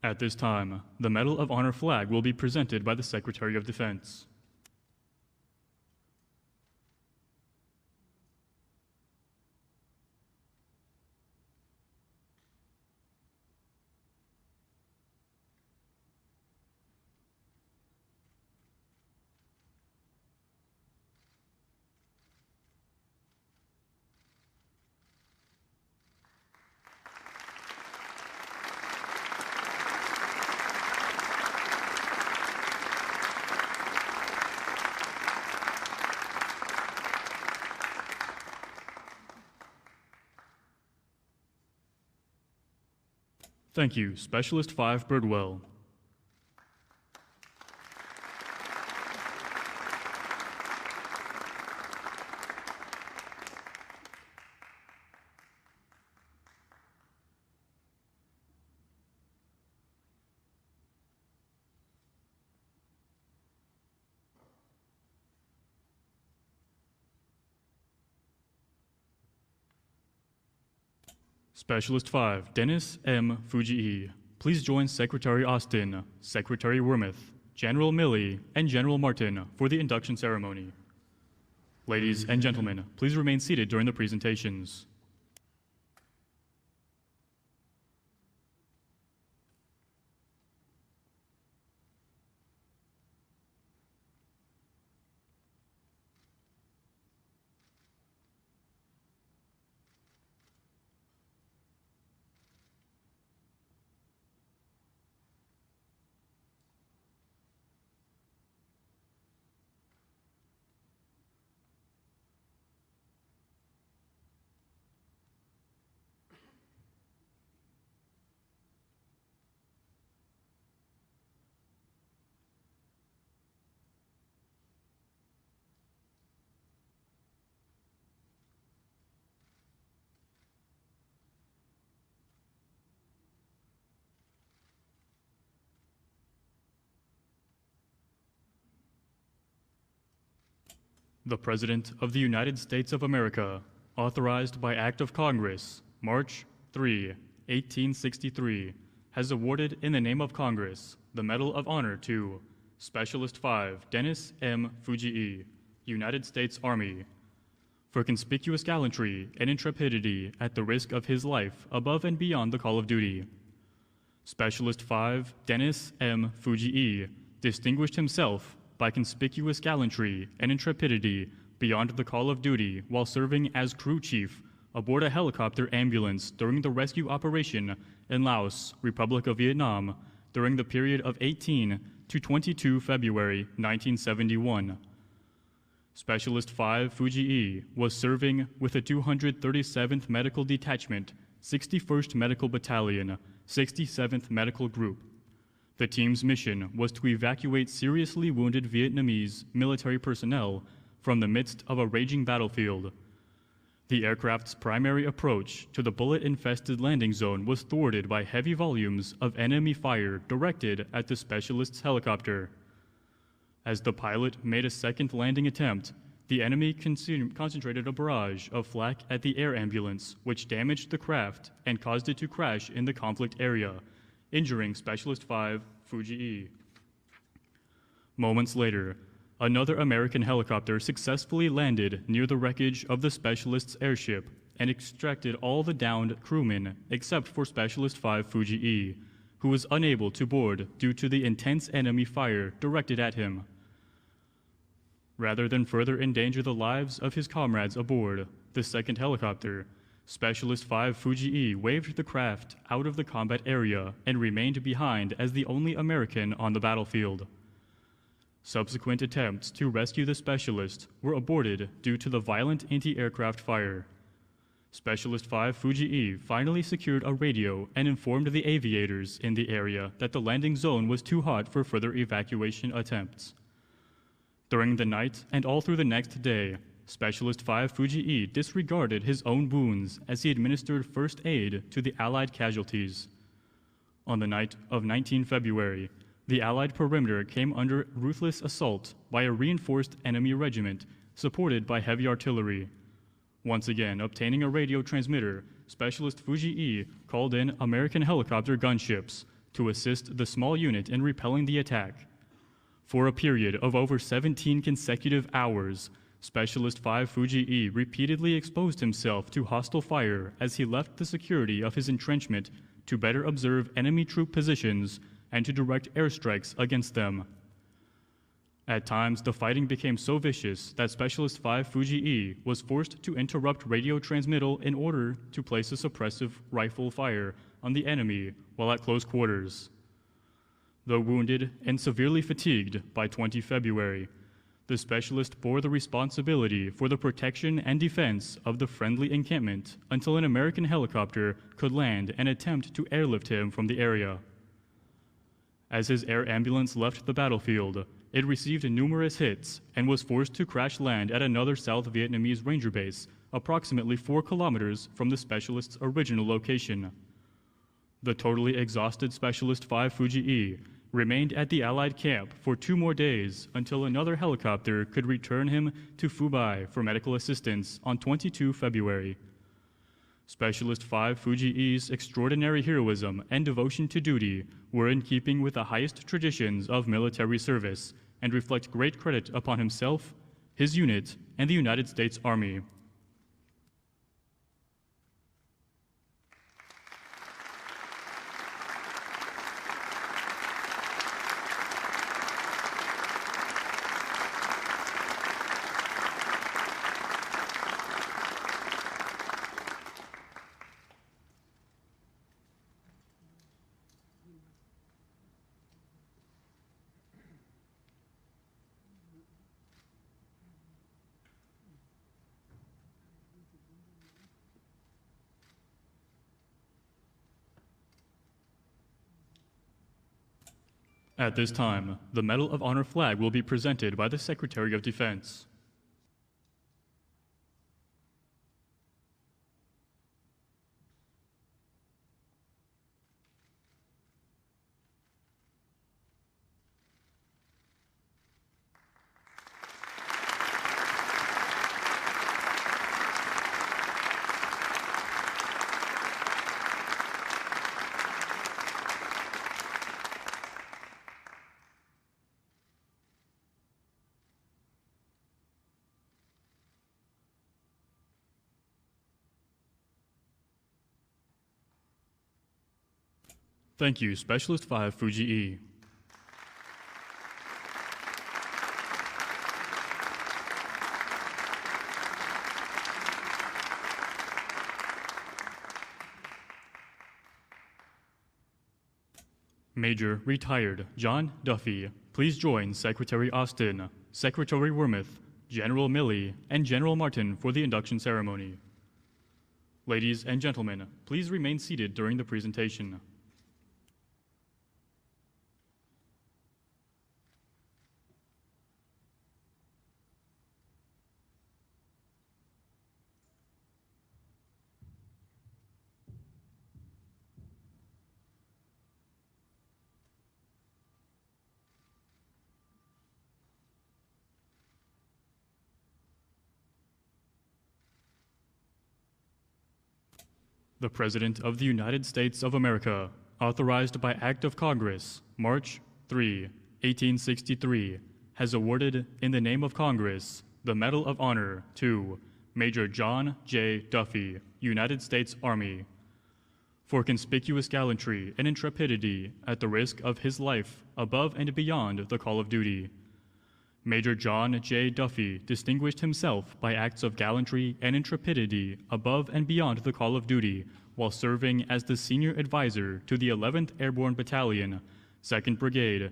At this time, the Medal of Honor flag will be presented by the Secretary of Defense. Thank you, Specialist 5 Birdwell. Specialist 5, Dennis M. Fujii. Please join Secretary Austin, Secretary Wormuth, General Milley, and General Martin for the induction ceremony. Ladies and gentlemen, please remain seated during the presentations. The President of the United States of America, authorized by Act of Congress, March 3, 1863, has awarded in the name of Congress the Medal of Honor to Specialist 5 Dennis M. Fujii, United States Army, for conspicuous gallantry and intrepidity at the risk of his life above and beyond the call of duty. Specialist 5, Dennis M. Fujii, distinguished himself by conspicuous gallantry and intrepidity beyond the call of duty while serving as crew chief aboard a helicopter ambulance during the rescue operation in Laos, Republic of Vietnam, during the period of 18 to 22 February 1971. Specialist 5 Fujii was serving with the 237th Medical Detachment, 61st Medical Battalion, 67th Medical Group. The team's mission was to evacuate seriously wounded Vietnamese military personnel from the midst of a raging battlefield. The aircraft's primary approach to the bullet-infested landing zone was thwarted by heavy volumes of enemy fire directed at the specialist's helicopter. As the pilot made a second landing attempt, the enemy concentrated a barrage of flak at the air ambulance, which damaged the craft and caused it to crash in the conflict area, injuring Specialist 5 Fujii. Moments later, another American helicopter successfully landed near the wreckage of the specialist's airship and extracted all the downed crewmen except for Specialist 5 Fujii, who was unable to board due to the intense enemy fire directed at him. Rather than further endanger the lives of his comrades aboard the second helicopter, Specialist 5 Fujii waved the craft out of the combat area and remained behind as the only American on the battlefield. Subsequent attempts to rescue the specialist were aborted due to the violent anti-aircraft fire. Specialist 5 Fujii finally secured a radio and informed the aviators in the area that the landing zone was too hot for further evacuation attempts. During the night and all through the next day, Specialist 5 Fujii disregarded his own wounds as he administered first aid to the Allied casualties. On the night of 19 February, the Allied perimeter came under ruthless assault by a reinforced enemy regiment supported by heavy artillery. Once again, obtaining a radio transmitter, Specialist Fujii called in American helicopter gunships to assist the small unit in repelling the attack. For a period of over 17 consecutive hours, Specialist 5 Fujii repeatedly exposed himself to hostile fire as he left the security of his entrenchment to better observe enemy troop positions and to direct airstrikes against them. At times, the fighting became so vicious that Specialist 5 Fujii was forced to interrupt radio transmittal in order to place a suppressive rifle fire on the enemy while at close quarters. Though wounded and severely fatigued by 20 February, the specialist bore the responsibility for the protection and defense of the friendly encampment until an American helicopter could land and attempt to airlift him from the area. As his air ambulance left the battlefield, it received numerous hits and was forced to crash land at another South Vietnamese ranger base, approximately 4 kilometers from the specialist's original location. The totally exhausted Specialist 5 Fujii remained at the Allied camp for 2 more days until another helicopter could return him to Phu for medical assistance on 22 February. Specialist 5 Fujii's extraordinary heroism and devotion to duty were in keeping with the highest traditions of military service and reflect great credit upon himself, his unit, and the United States Army. At this time, the Medal of Honor flag will be presented by the Secretary of Defense. Thank you, Specialist 5 Fuji E. Major Retired John Duffy, please join Secretary Austin, Secretary Wormuth, General Milley, and General Martin for the induction ceremony. Ladies and gentlemen, please remain seated during the presentation. The President of the United States of America, authorized by Act of Congress, March 3, 1863, has awarded, in the name of Congress, the Medal of Honor to Major John J. Duffy, United States Army, for conspicuous gallantry and intrepidity at the risk of his life above and beyond the call of duty. Major John J. Duffy distinguished himself by acts of gallantry and intrepidity above and beyond the call of duty while serving as the senior advisor to the 11th Airborne Battalion, 2nd Brigade,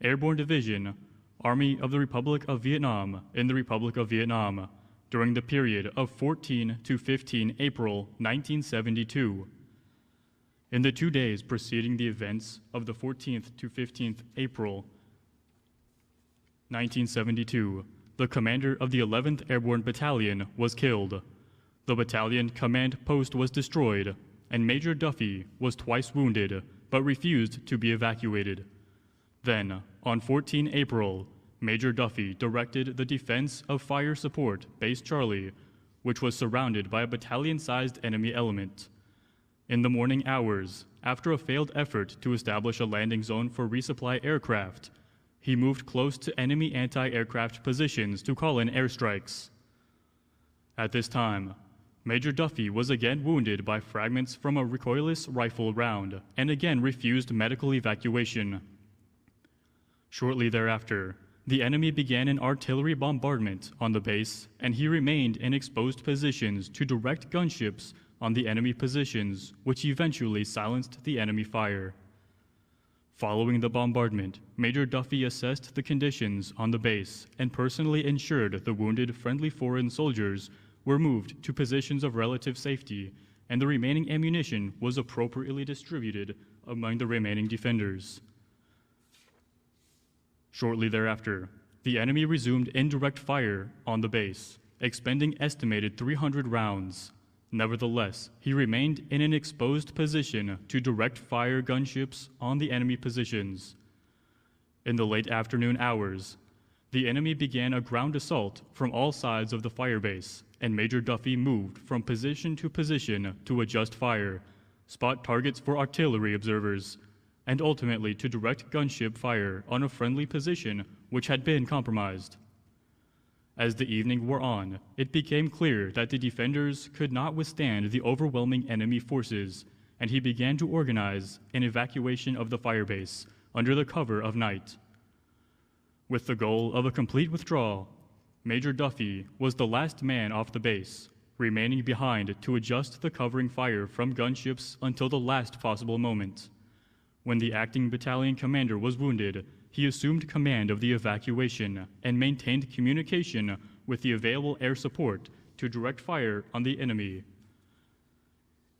Airborne Division, Army of the Republic of Vietnam in the Republic of Vietnam during the period of 14 to 15 April 1972. In the 2 days preceding the events of the 14th to 15th April 1972, the commander of the 11th Airborne Battalion was killed. The battalion command post was destroyed, and Major Duffy was twice wounded but refused to be evacuated. Then, on 14 April, Major Duffy directed the defense of Fire Support Base Charlie, which was surrounded by a battalion-sized enemy element. In the morning hours, after a failed effort to establish a landing zone for resupply aircraft, he moved close to enemy anti-aircraft positions to call in airstrikes. At this time, Major Duffy was again wounded by fragments from a recoilless rifle round and again refused medical evacuation. Shortly thereafter, the enemy began an artillery bombardment on the base, and he remained in exposed positions to direct gunships on the enemy positions, which eventually silenced the enemy fire. Following the bombardment, Major Duffy assessed the conditions on the base and personally ensured the wounded friendly foreign soldiers were moved to positions of relative safety, and the remaining ammunition was appropriately distributed among the remaining defenders. Shortly thereafter, the enemy resumed indirect fire on the base, expending estimated 300 rounds. Nevertheless, he remained in an exposed position to direct fire gunships on the enemy positions. In the late afternoon hours, the enemy began a ground assault from all sides of the firebase, and Major Duffy moved from position to adjust fire, spot targets for artillery observers, and ultimately to direct gunship fire on a friendly position which had been compromised. As the evening wore on, it became clear that the defenders could not withstand the overwhelming enemy forces, and he began to organize an evacuation of the firebase under the cover of night. With the goal of a complete withdrawal, Major Duffy was the last man off the base, remaining behind to adjust the covering fire from gunships until the last possible moment. When the acting battalion commander was wounded, he assumed command of the evacuation and maintained communication with the available air support to direct fire on the enemy.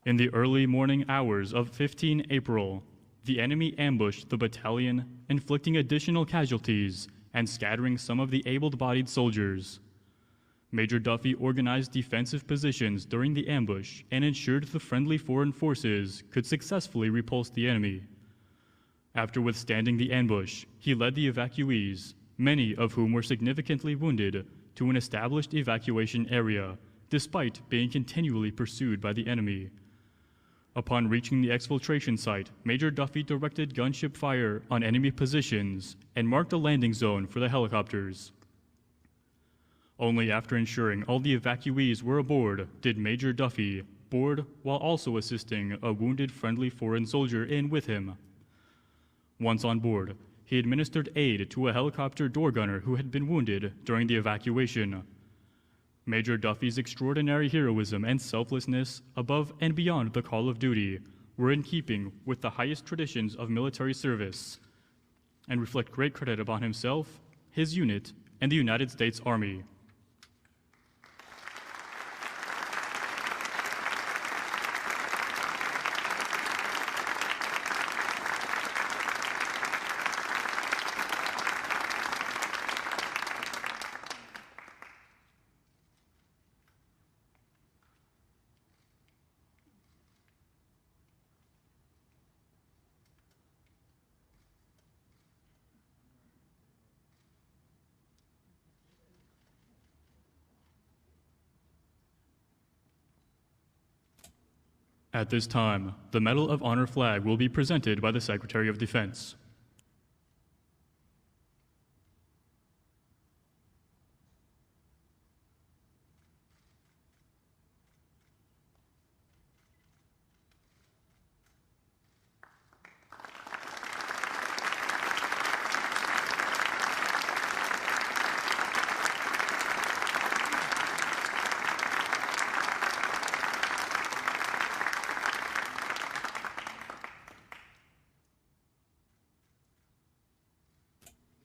In the early morning hours of 15 April, the enemy ambushed the battalion, inflicting additional casualties and scattering some of the able-bodied soldiers. Major Duffy organized defensive positions during the ambush and ensured the friendly foreign forces could successfully repulse the enemy. After withstanding the ambush, he led the evacuees, many of whom were significantly wounded, to an established evacuation area, despite being continually pursued by the enemy. Upon reaching the exfiltration site, Major Duffy directed gunship fire on enemy positions and marked a landing zone for the helicopters. Only after ensuring all the evacuees were aboard did Major Duffy board while also assisting a wounded friendly foreign soldier in with him. Once on board, he administered aid to a helicopter door gunner who had been wounded during the evacuation. Major Duffy's extraordinary heroism and selflessness above and beyond the call of duty were in keeping with the highest traditions of military service and reflect great credit upon himself, his unit, and the United States Army. At this time, the Medal of Honor flag will be presented by the Secretary of Defense.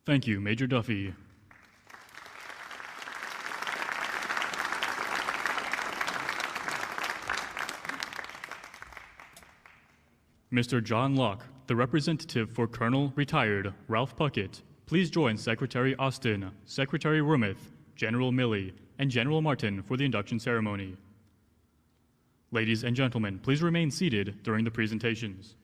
Thank you, Major Duffy. Mr. John Locke, the representative for Colonel Retired Ralph Puckett, please join Secretary Austin, Secretary Wormuth, General Milley, and General Martin for the induction ceremony. Ladies and gentlemen, please remain seated during the presentations.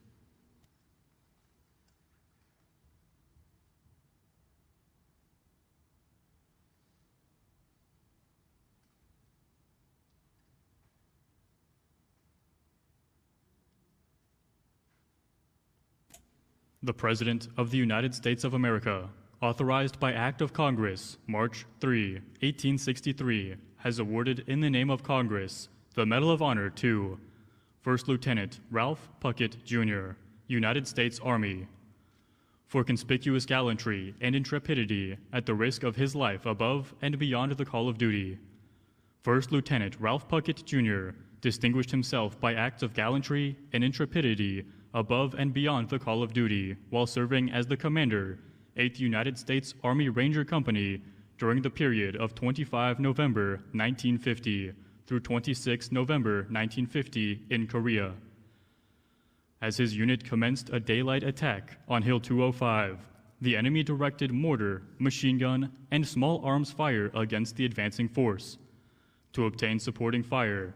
The President of the United States of America, authorized by Act of Congress, March 3, 1863, has awarded in the name of Congress the Medal of Honor to First Lieutenant Ralph Puckett, Jr., United States Army, for conspicuous gallantry and intrepidity at the risk of his life above and beyond the call of duty. First Lieutenant Ralph Puckett, Jr. distinguished himself by acts of gallantry and intrepidity above and beyond the call of duty while serving as the commander, 8th United States Army Ranger Company during the period of 25 November 1950 through 26 November 1950 in Korea. As his unit commenced a daylight attack on Hill 205, the enemy directed mortar, machine gun, and small arms fire against the advancing force. To obtain supporting fire,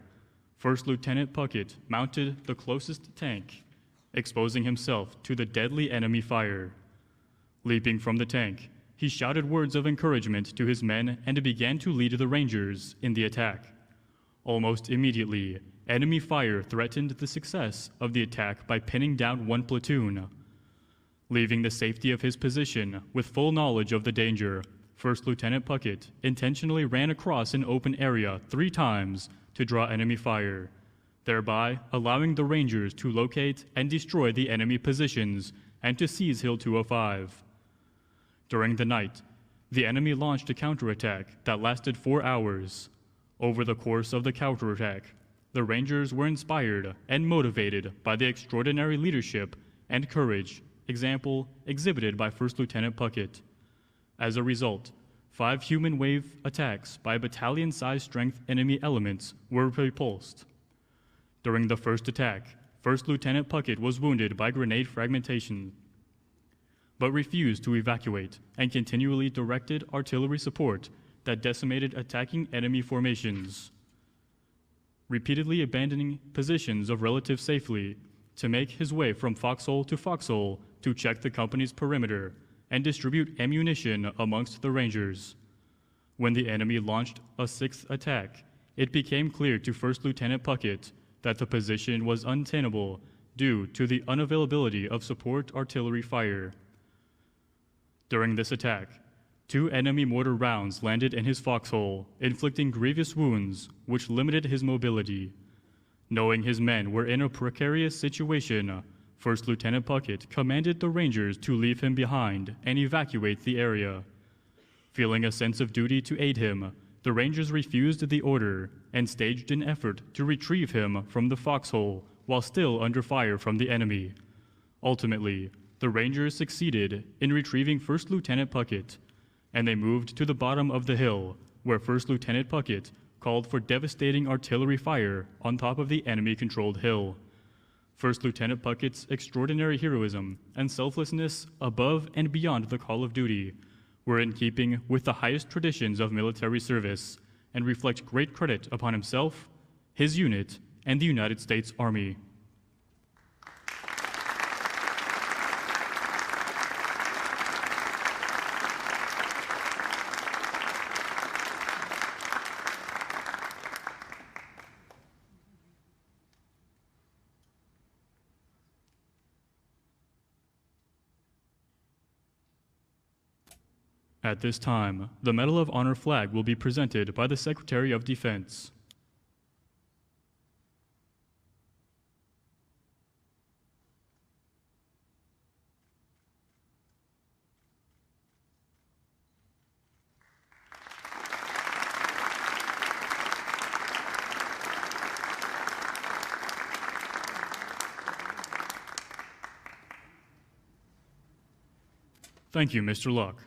First Lieutenant Puckett mounted the closest tank, exposing himself to the deadly enemy fire. Leaping from the tank, he shouted words of encouragement to his men and began to lead the Rangers in the attack. Almost immediately, enemy fire threatened the success of the attack by pinning down one platoon. Leaving the safety of his position with full knowledge of the danger, First Lieutenant Puckett intentionally ran across an open area 3 times to draw enemy fire, thereby allowing the Rangers to locate and destroy the enemy positions and to seize Hill 205. During the night, the enemy launched a counterattack that lasted 4 hours. Over the course of the counterattack, the Rangers were inspired and motivated by the extraordinary leadership and courage example exhibited by First Lieutenant Puckett. As a result, 5 human wave attacks by battalion-size strength enemy elements were repulsed. During the first attack, First Lieutenant Puckett was wounded by grenade fragmentation, but refused to evacuate and continually directed artillery support that decimated attacking enemy formations, repeatedly abandoning positions of relative safety to make his way from foxhole to check the company's perimeter and distribute ammunition amongst the Rangers. When the enemy launched a 6th attack, it became clear to First Lieutenant Puckett that the position was untenable due to the unavailability of support artillery fire. During this attack, 2 enemy mortar rounds landed in his foxhole, inflicting grievous wounds which limited his mobility. Knowing his men were in a precarious situation, First Lieutenant Puckett commanded the Rangers to leave him behind and evacuate the area. Feeling a sense of duty to aid him, the Rangers refused the order and staged an effort to retrieve him from the foxhole while still under fire from the enemy. Ultimately, the Rangers succeeded in retrieving First Lieutenant Puckett, and they moved to the bottom of the hill, where First Lieutenant Puckett called for devastating artillery fire on top of the enemy-controlled hill. First Lieutenant Puckett's extraordinary heroism and selflessness above and beyond the call of duty were in keeping with the highest traditions of military service and reflect great credit upon himself, his unit, and the United States Army. At this time, the Medal of Honor flag will be presented by the Secretary of Defense. Thank you, Mr. Luck.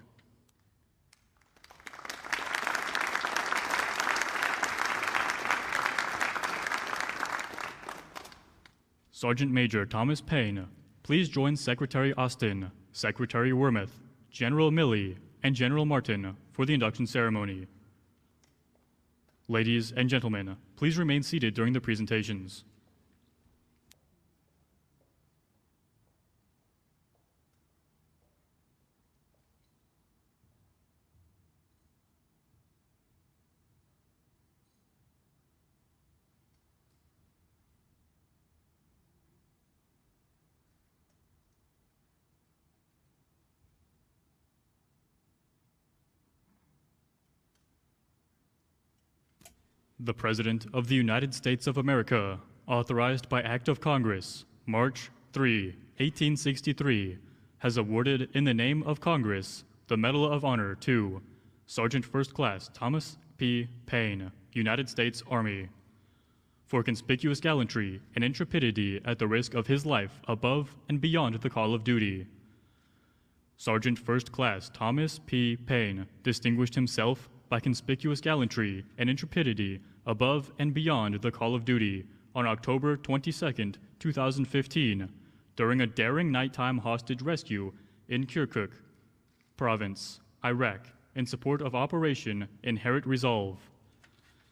Sergeant Major Thomas Payne, please join Secretary Austin, Secretary Wormuth, General Milley, and General Martin for the induction ceremony. Ladies and gentlemen, please remain seated during the presentations. The President of the United States of America, authorized by Act of Congress, March 3, 1863, has awarded in the name of Congress the Medal of Honor to Sergeant First Class Thomas P. Payne, United States Army, for conspicuous gallantry and intrepidity at the risk of his life above and beyond the call of duty. Sergeant First Class Thomas P. Payne distinguished himself by conspicuous gallantry and intrepidity above and beyond the call of duty on October 22, 2015, during a daring nighttime hostage rescue in Kirkuk Province, Iraq, in support of Operation Inherent Resolve.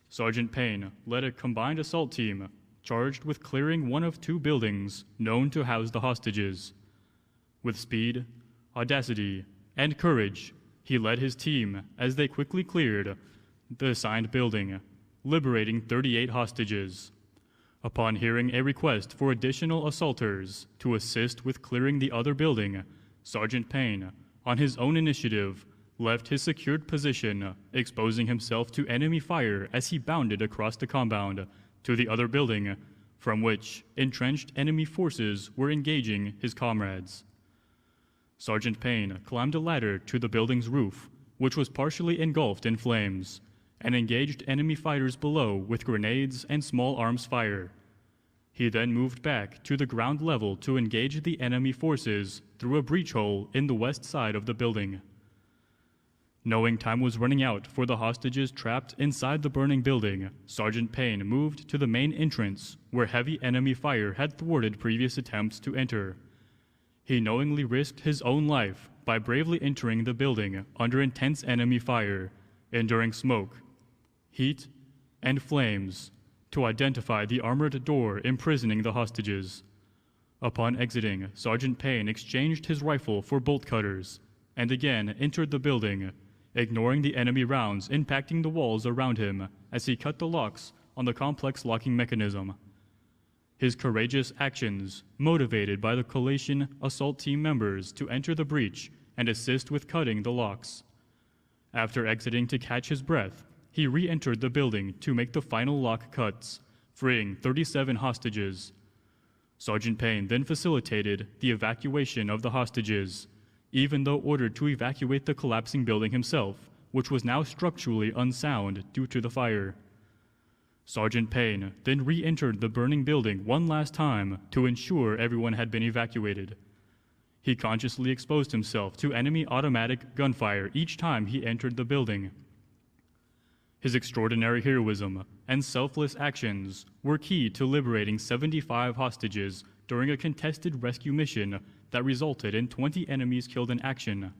Sergeant Payne led a combined assault team charged with clearing one of two buildings known to house the hostages. With speed, audacity, and courage, he led his team as they quickly cleared the assigned building, liberating 38 hostages. Upon hearing a request for additional assaulters to assist with clearing the other building, Sergeant Payne, on his own initiative, left his secured position, exposing himself to enemy fire as he bounded across the compound to the other building, from which entrenched enemy forces were engaging his comrades. Sergeant Payne climbed a ladder to the building's roof, which was partially engulfed in flames, and engaged enemy fighters below with grenades and small arms fire. He then moved back to the ground level to engage the enemy forces through a breach hole in the west side of the building. Knowing time was running out for the hostages trapped inside the burning building, Sergeant Payne moved to the main entrance, where heavy enemy fire had thwarted previous attempts to enter. He knowingly risked his own life by bravely entering the building under intense enemy fire, enduring smoke, heat, and flames to identify the armored door imprisoning the hostages. Upon exiting, Sergeant Payne exchanged his rifle for bolt cutters and again entered the building, ignoring the enemy rounds impacting the walls around him as he cut the locks on the complex locking mechanism. His courageous actions, motivated by the coalition assault team members to enter the breach and assist with cutting the locks. After exiting to catch his breath, he re-entered the building to make the final lock cuts, freeing 37 hostages. Sergeant Payne then facilitated the evacuation of the hostages, even though ordered to evacuate the collapsing building himself, which was now structurally unsound due to the fire. Sergeant Payne then re-entered the burning building one last time to ensure everyone had been evacuated. He consciously exposed himself to enemy automatic gunfire each time he entered the building. His extraordinary heroism and selfless actions were key to liberating 75 hostages during a contested rescue mission that resulted in 20 enemies killed in action.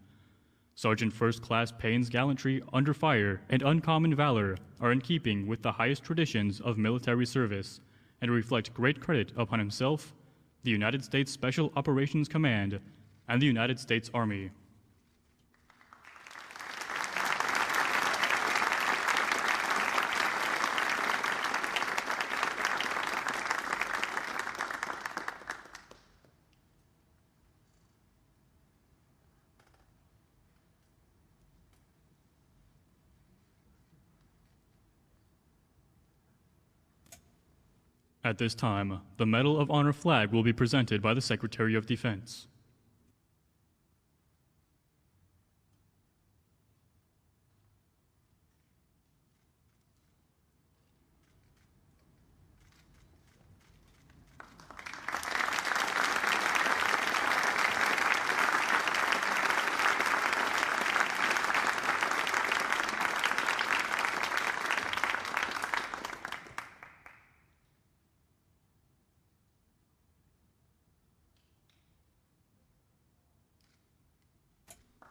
Sergeant First Class Payne's gallantry under fire and uncommon valor are in keeping with the highest traditions of military service and reflect great credit upon himself, the United States Special Operations Command, and the United States Army. At this time, the Medal of Honor flag will be presented by the Secretary of Defense.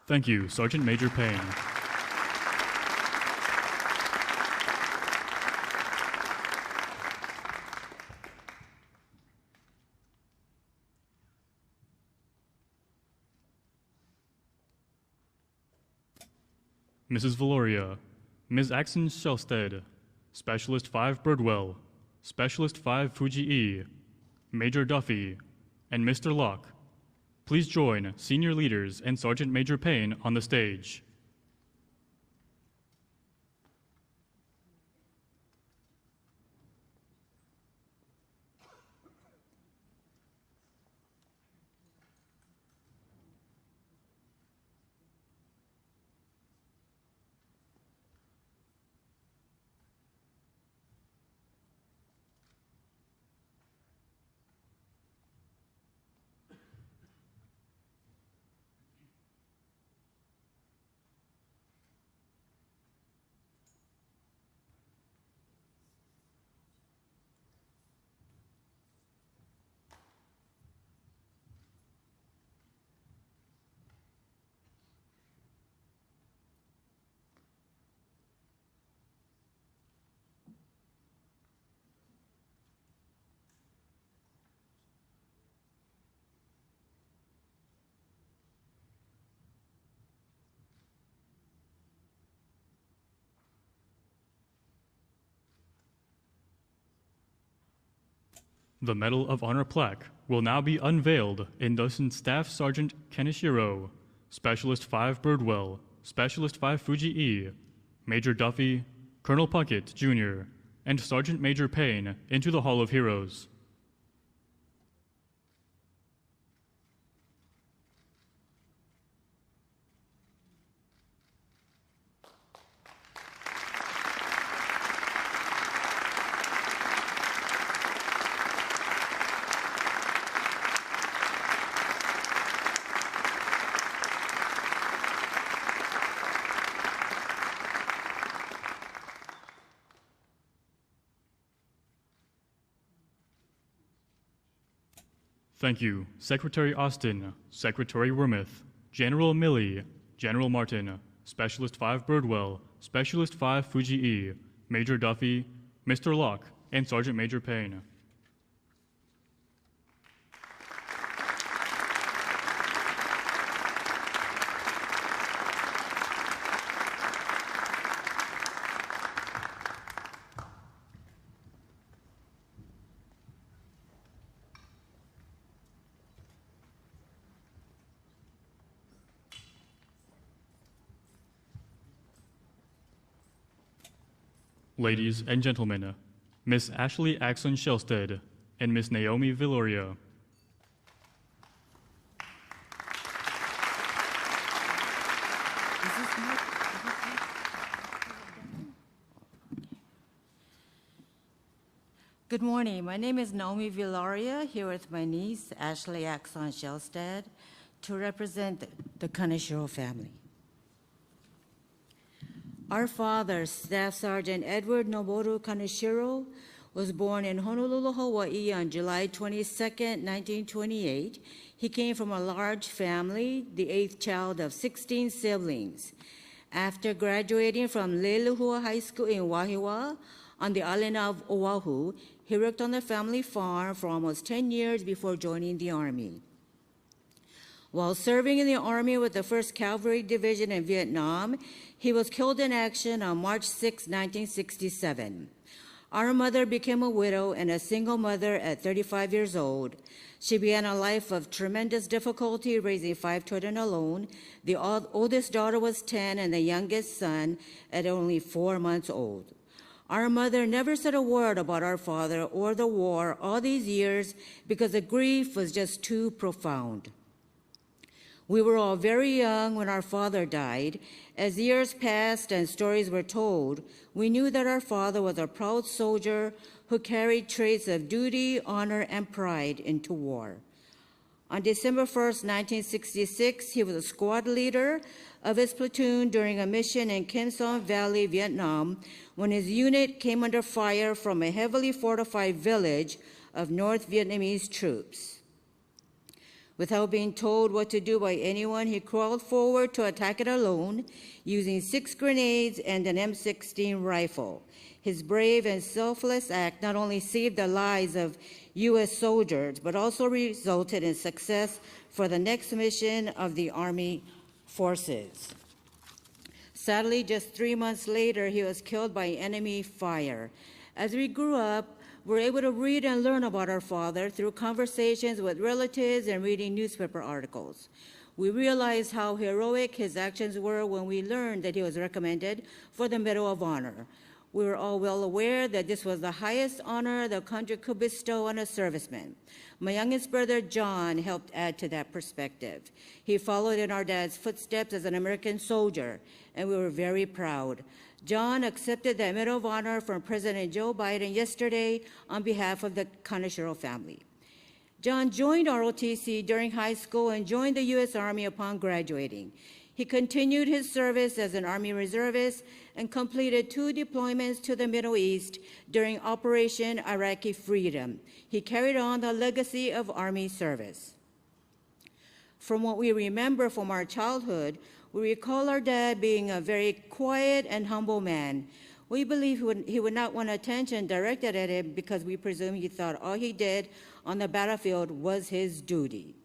Thank you, Sergeant Major Payne. Mrs. Valoria, Ms. Axon Shelsted, Specialist 5 Birdwell, Specialist 5 Fuji E, Major Duffy, and Mr. Locke. Please join senior leaders and Sergeant Major Payne on the stage. The Medal of Honor plaque will now be unveiled in Induction Staff Sergeant Kenishiro, Specialist 5 Birdwell, Specialist 5 Fuji E, Major Duffy, Colonel Puckett, Jr., and Sergeant Major Payne into the Hall of Heroes. Thank you, Secretary Austin, Secretary Wormuth, General Milley, General Martin, Specialist 5 Birdwell, Specialist 5 Fuji E, Major Duffy, Mr. Locke, and Sergeant Major Payne. Ladies and gentlemen, Miss Ashley Axon Shelsted, and Miss Naomi Villoria. Good morning. My name is Naomi Villoria, here with my niece, Ashley Axon Shelsted, to represent the Kaneshiro family. Our father, Staff Sergeant Edward Noboru Kaneshiro, was born in Honolulu, Hawaii on July 22, 1928. He came from a large family, the eighth child of 16 siblings. After graduating from Leilehua High School in Wahiawa on the island of Oahu, he worked on the family farm for almost 10 years before joining the Army. While serving in the Army with the 1st Cavalry Division in Vietnam, he was killed in action on March 6, 1967. Our mother became a widow and a single mother at 35 years old. She began a life of tremendous difficulty raising 5 children alone. The oldest daughter was 10 and the youngest son at only 4 months old. Our mother never said a word about our father or the war all these years because the grief was just too profound. We were all very young when our father died. As years passed and stories were told, we knew that our father was a proud soldier who carried traits of duty, honor, and pride into war. On December 1st, 1966, he was a squad leader of his platoon during a mission in Ken Son Valley, Vietnam, when his unit came under fire from a heavily fortified village of North Vietnamese troops. Without being told what to do by anyone, he crawled forward to attack it alone, using 6 grenades and an M16 rifle. His brave and selfless act not only saved the lives of U.S. soldiers, but also resulted in success for the next mission of the Army forces. Sadly, just 3 months later, he was killed by enemy fire. As we grew up, we were able to read and learn about our father through conversations with relatives and reading newspaper articles. We realized how heroic his actions were when we learned that he was recommended for the Medal of Honor. We were all well aware that this was the highest honor the country could bestow on a serviceman. My youngest brother, John, helped add to that perspective. He followed in our dad's footsteps as an American soldier, and we were very proud. John accepted the Medal of Honor from President Joe Biden yesterday on behalf of the Kaneshiro family. John joined ROTC during high school and joined the U.S. Army upon graduating. He continued his service as an Army reservist and completed 2 deployments to the Middle East during Operation Iraqi Freedom. He carried on the legacy of Army service. From what we remember from our childhood, we recall our dad being a very quiet and humble man. We believe he would not want attention directed at him because we presume he thought all he did on the battlefield was his duty.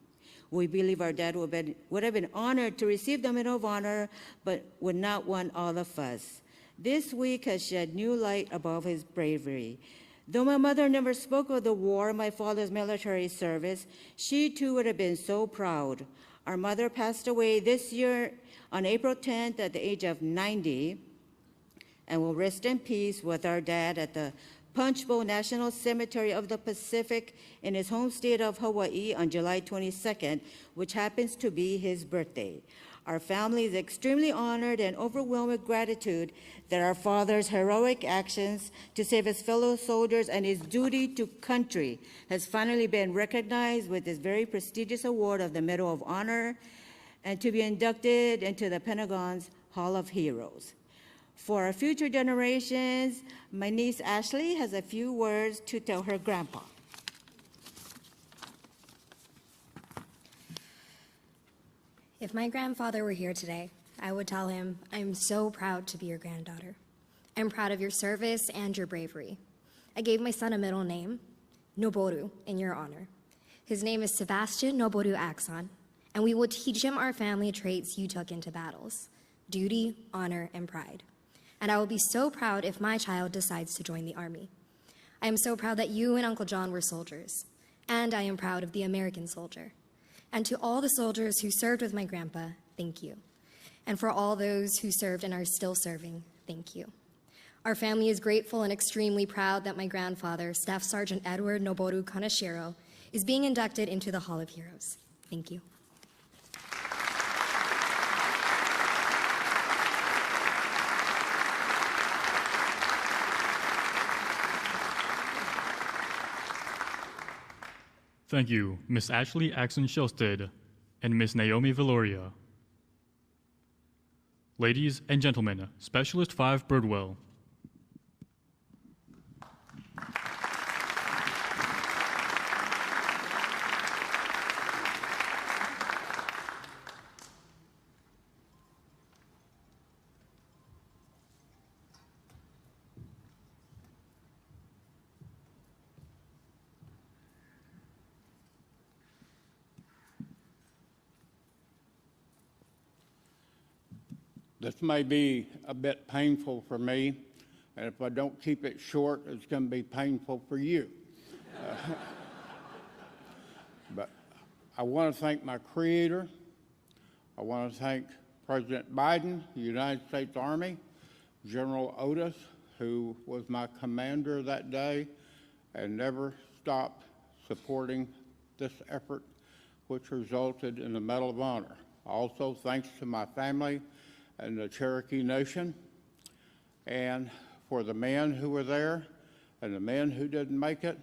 We believe our dad would have been honored to receive the Medal of Honor, but would not want all the fuss. This week has shed new light above his bravery. Though my mother never spoke of the war and my father's military service, she too would have been so proud. Our mother passed away this year on April 10th at the age of 90, and will rest in peace with our dad at the Punch Bowl National Cemetery of the Pacific in his home state of Hawaii on July 22nd, which happens to be his birthday. Our family is extremely honored and overwhelmed with gratitude that our father's heroic actions to save his fellow soldiers and his duty to country has finally been recognized with this very prestigious award of the Medal of Honor and to be inducted into the Pentagon's Hall of Heroes. For our future generations, my niece Ashley has a few words to tell her grandpa. If my grandfather were here today, I would tell him, I'm so proud to be your granddaughter. I'm proud of your service and your bravery. I gave my son a middle name, Noboru, in your honor. His name is Sebastian Noboru Axon, and we will teach him our family traits you took into battles: duty, honor, and pride. And I will be so proud if my child decides to join the Army. I am so proud that you and Uncle John were soldiers, and I am proud of the American soldier. And to all the soldiers who served with my grandpa, thank you. And for all those who served and are still serving, thank you. Our family is grateful and extremely proud that my grandfather, Staff Sergeant Edward Noboru Kaneshiro, is being inducted into the Hall of Heroes. Thank you. Thank you, Miss Ashley Axon-Shelsted and Miss Naomi Valoria. Ladies and gentlemen, Specialist 5 Birdwell. This may be a bit painful for me, and if I don't keep it short, it's going to be painful for you. But I want to thank my Creator. I want to thank President Biden, the United States Army, General Otis, who was my commander that day and never stopped supporting this effort, which resulted in the Medal of Honor. Also, thanks to my family and the Cherokee Nation, and for the men who were there and the men who didn't make it,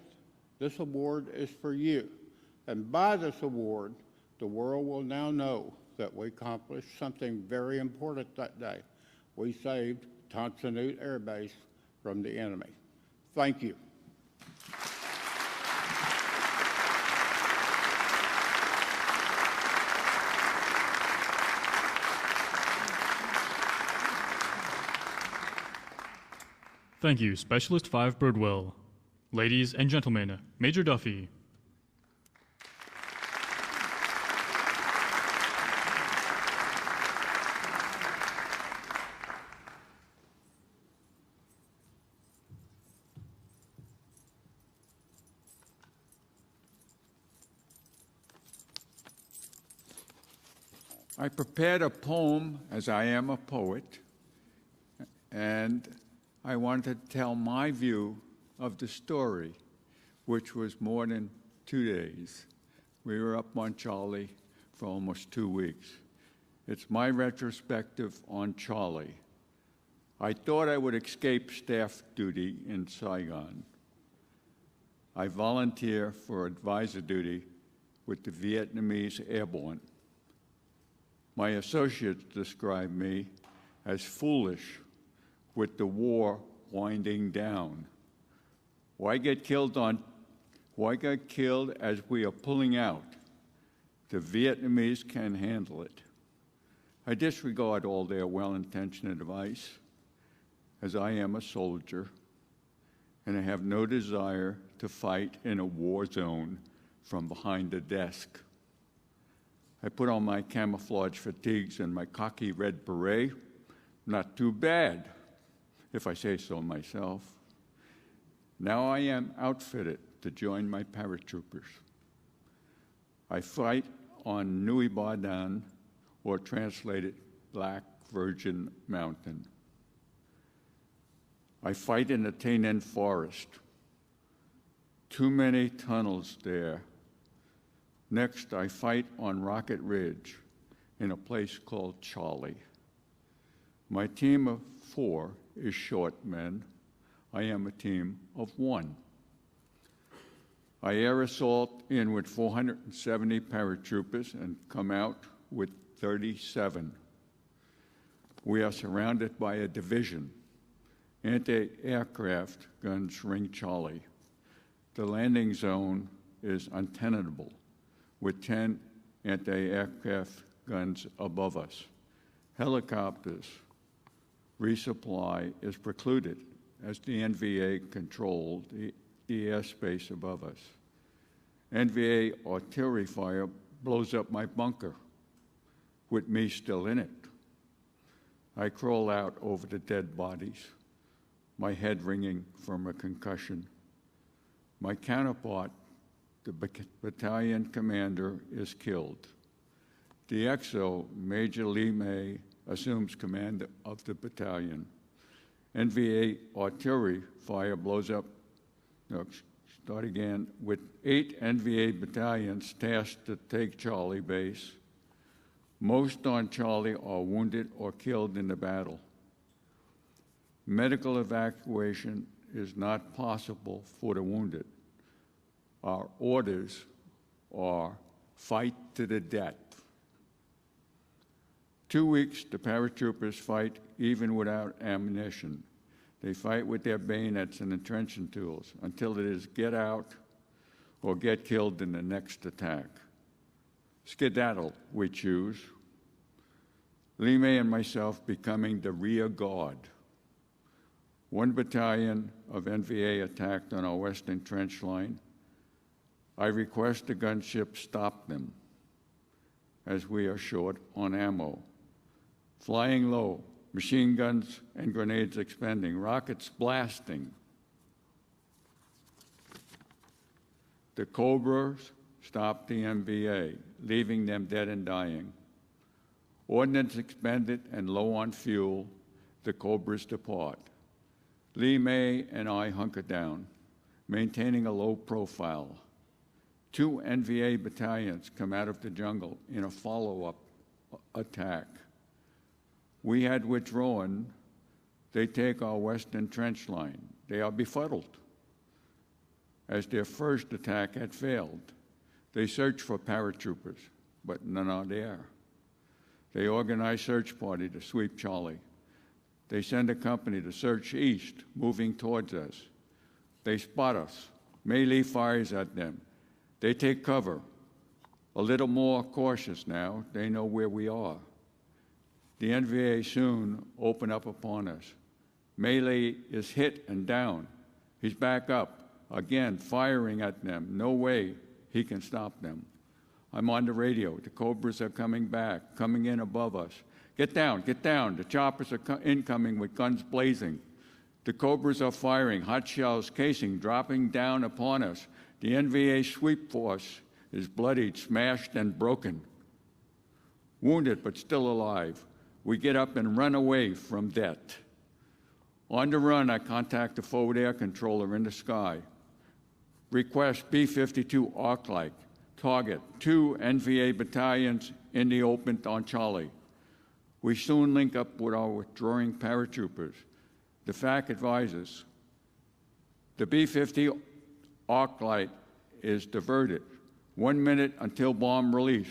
this award is for you. And by this award, the world will now know that we accomplished something very important that day. We saved Tonsanute Air Base from the enemy. Thank you. Thank you, Specialist 5 Birdwell. Ladies and gentlemen, Major Duffy. I prepared a poem, as I am a poet, and I wanted to tell my view of the story, which was more than 2 days. We were up on Charlie for almost 2 weeks. It's my retrospective on Charlie. I thought I would escape staff duty in Saigon. I volunteer for advisor duty with the Vietnamese Airborne. My associates describe me as foolish with the war winding down. Why get killed as we are pulling out? The Vietnamese can handle it. I disregard all their well-intentioned advice, as I am a soldier, and I have no desire to fight in a war zone from behind a desk. I put on my camouflage fatigues and my cocky red beret. Not too bad, if I say so myself. Now I am outfitted to join my paratroopers. I fight on Nui Badan, or translated Black Virgin Mountain. I fight in the Tainen Forest. Too many tunnels there. Next, I fight on Rocket Ridge in a place called Charlie. My team of 4 is short men. I am a team of 1. I air assault in with 470 paratroopers and come out with 37. We are surrounded by a division. Anti-aircraft guns ring Charlie. The landing zone is untenable with 10 anti-aircraft guns above us. Helicopters resupply is precluded as the NVA controlled the airspace above us. NVA artillery fire blows up my bunker with me still in it. I crawl out over the dead bodies, my head ringing from a concussion. My counterpart, the battalion commander, is killed. The XO, Major Lee May, assumes command of the battalion. NVA artillery fire blows up. Start again. With 8 NVA battalions tasked to take Charlie base. Most on Charlie are wounded or killed in the battle. Medical evacuation is not possible for the wounded. Our orders are fight to the death. 2 weeks, the paratroopers fight even without ammunition. They fight with their bayonets and entrenching tools until it is get out or get killed in the next attack. Skedaddle, we choose. Lee May and myself becoming the rear guard. 1 battalion of NVA attacked on our western trench line. I request the gunship stop them, as we are short on ammo. Flying low, machine guns and grenades expending, rockets blasting. The Cobras stopped the NVA, leaving them dead and dying. Ordnance expended and low on fuel, the Cobras depart. Lee May and I hunker down, maintaining a low profile. 2 NVA battalions come out of the jungle in a follow-up attack. We had withdrawn. They take our western trench line. They are befuddled, as their first attack had failed. They search for paratroopers, but none are there. They organize search party to sweep Charlie. They send a company to search east, moving towards us. They spot us. Melee fires at them. They take cover. A little more cautious now. They know where we are. The NVA soon open up upon us. Melee is hit and down. He's back up, again firing at them. No way he can stop them. I'm on the radio. The Cobras are coming back, coming in above us. Get down, get down. The choppers are incoming with guns blazing. The Cobras are firing, hot shells, casing, dropping down upon us. The NVA sweep force is bloodied, smashed, and broken. Wounded, but still alive. We get up and run away from death. On the run, I contact the forward air controller in the sky. Request B-52 Arc-Light. Target 2 NVA battalions in the open on Charlie. We soon link up with our withdrawing paratroopers. The FAC advises the B-50 Arc-Light is diverted. 1 minute until bomb release.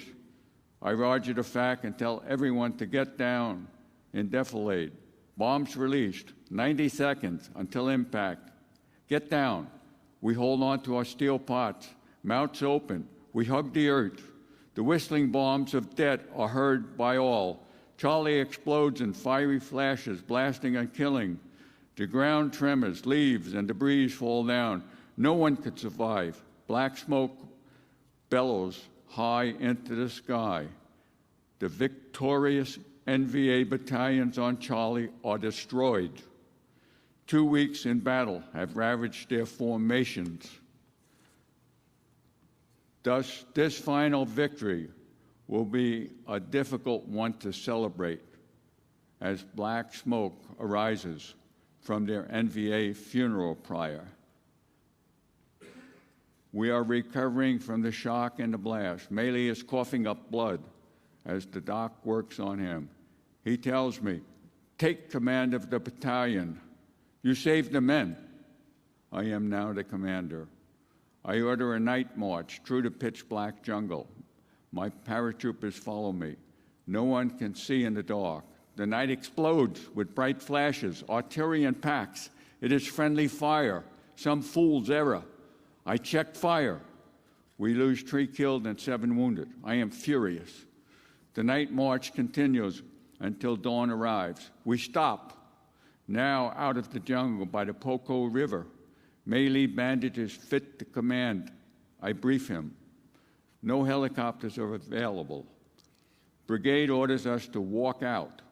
I roger the FAC and tell everyone to get down in defilade. Bombs released. 90 seconds until impact. Get down. We hold on to our steel pots. Mouths open. We hug the earth. The whistling bombs of death are heard by all. Charlie explodes in fiery flashes, blasting and killing. The ground tremors, leaves and debris fall down. No one could survive. Black smoke bellows high into the sky. The victorious NVA battalions on Charlie are destroyed. 2 weeks in battle have ravaged their formations. Thus, this final victory will be a difficult one to celebrate as black smoke arises from their NVA funeral pyre. We are recovering from the shock and the blast. Melee is coughing up blood as the doc works on him. He tells me, "Take command of the battalion. You saved the men." I am now the commander. I order a night march through the pitch-black jungle. My paratroopers follow me. No one can see in the dark. The night explodes with bright flashes, artillery and packs. It is friendly fire, some fool's error. I check fire. We lose 3 killed and 7 wounded. I am furious. The night march continues until dawn arrives. We stop, now out of the jungle by the Poco River. Melee bandages fit to command. I brief him. No helicopters are available. Brigade orders us to walk out.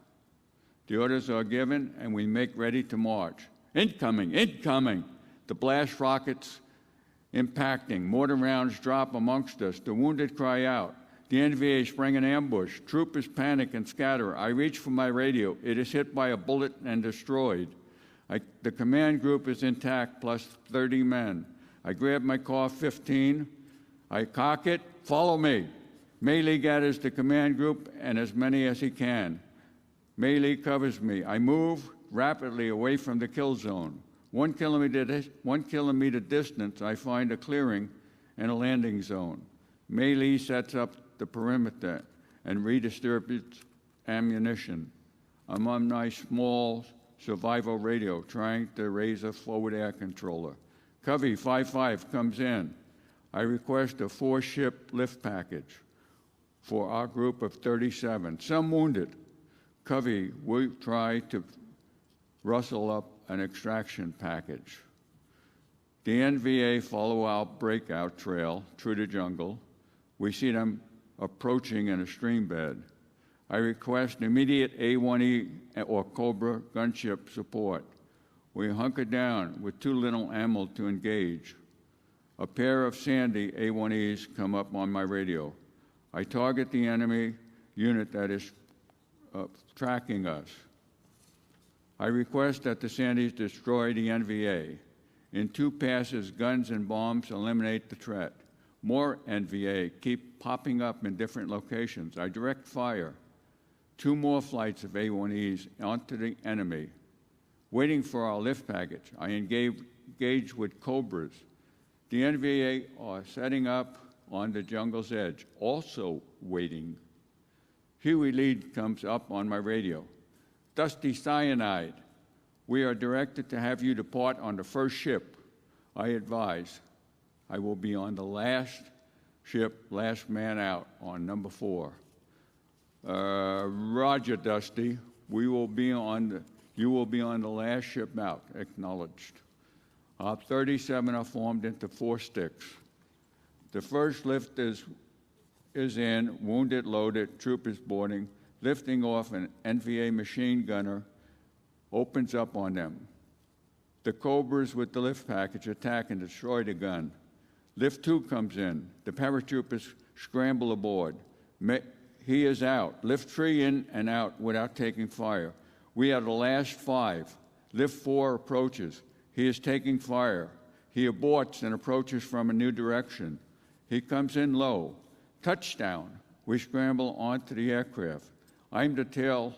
The orders are given, and we make ready to march. Incoming, incoming! The blast rockets impacting. Mortar rounds drop amongst us. The wounded cry out. The NVA spring an ambush. Troopers panic and scatter. I reach for my radio. It is hit by a bullet and destroyed. The command group is intact, plus 30 men. I grab my CAR-15, I cock it, follow me. Melee gathers the command group and as many as he can. Melee covers me. I move rapidly away from the kill zone. 1 kilometer distance, I find a clearing and a landing zone. Melee sets up the perimeter and redistributes ammunition. I'm on my small survival radio trying to raise a forward air controller. Covey 5-5 comes in. I request a 4-ship lift package for our group of 37, some wounded. Covey will try to rustle up an extraction package. The NVA follow our breakout trail through the jungle. We see them approaching in a stream bed. I request immediate A-1E or Cobra gunship support. We hunker down with too little ammo to engage. A pair of Sandy A-1Es come up on my radio. I target the enemy unit that is tracking us. I request that the Sandys destroy the NVA. In 2 passes, guns and bombs eliminate the threat. More NVA keep popping up in different locations. I direct fire. 2 more flights of A-1Es onto the enemy. Waiting for our lift package, I engage with Cobras. The NVA are setting up on the jungle's edge, also waiting. Huey Lead comes up on my radio. Dusty Cyanide, we are directed to have you depart on the first ship. I advise, I will be on the last ship, last man out on number 4. Roger, Dusty, you will be on the last ship out, acknowledged. Our 37 are formed into 4 sticks. The first lift is in, wounded, loaded, troopers boarding, lifting off an NVA machine gunner, opens up on them. The Cobras with the lift package attack and destroy the gun. Lift 2 comes in. The paratroopers scramble aboard. He is out. Lift 3 in and out without taking fire. We are the last 5. Lift 4 approaches. He is taking fire. He aborts and approaches from a new direction. He comes in low. Touchdown. We scramble onto the aircraft. I'm the tail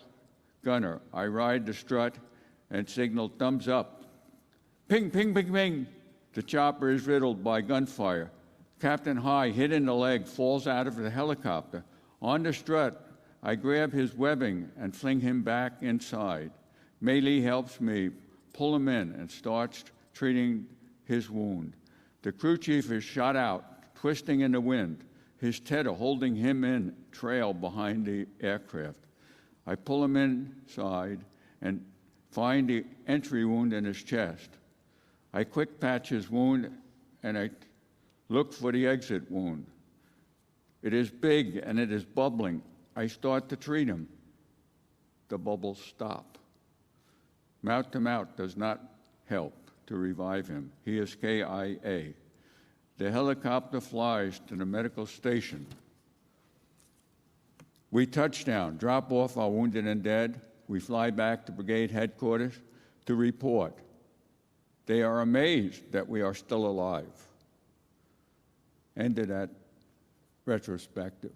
gunner. I ride the strut and signal thumbs up. Ping, ping, ping, ping. The chopper is riddled by gunfire. Captain High, hit in the leg, falls out of the helicopter. On the strut, I grab his webbing and fling him back inside. Melee helps me pull him in and starts treating his wound. The crew chief is shot out, twisting in the wind, his tether holding him in trail behind the aircraft. I pull him inside and find the entry wound in his chest. I quick patch his wound and I look for the exit wound. It is big and it is bubbling. I start to treat him. The bubbles stop. Mouth to mouth does not help to revive him. He is KIA. The helicopter flies to the medical station. We touch down, drop off our wounded and dead. We fly back to brigade headquarters to report. They are amazed that we are still alive. Ended that retrospective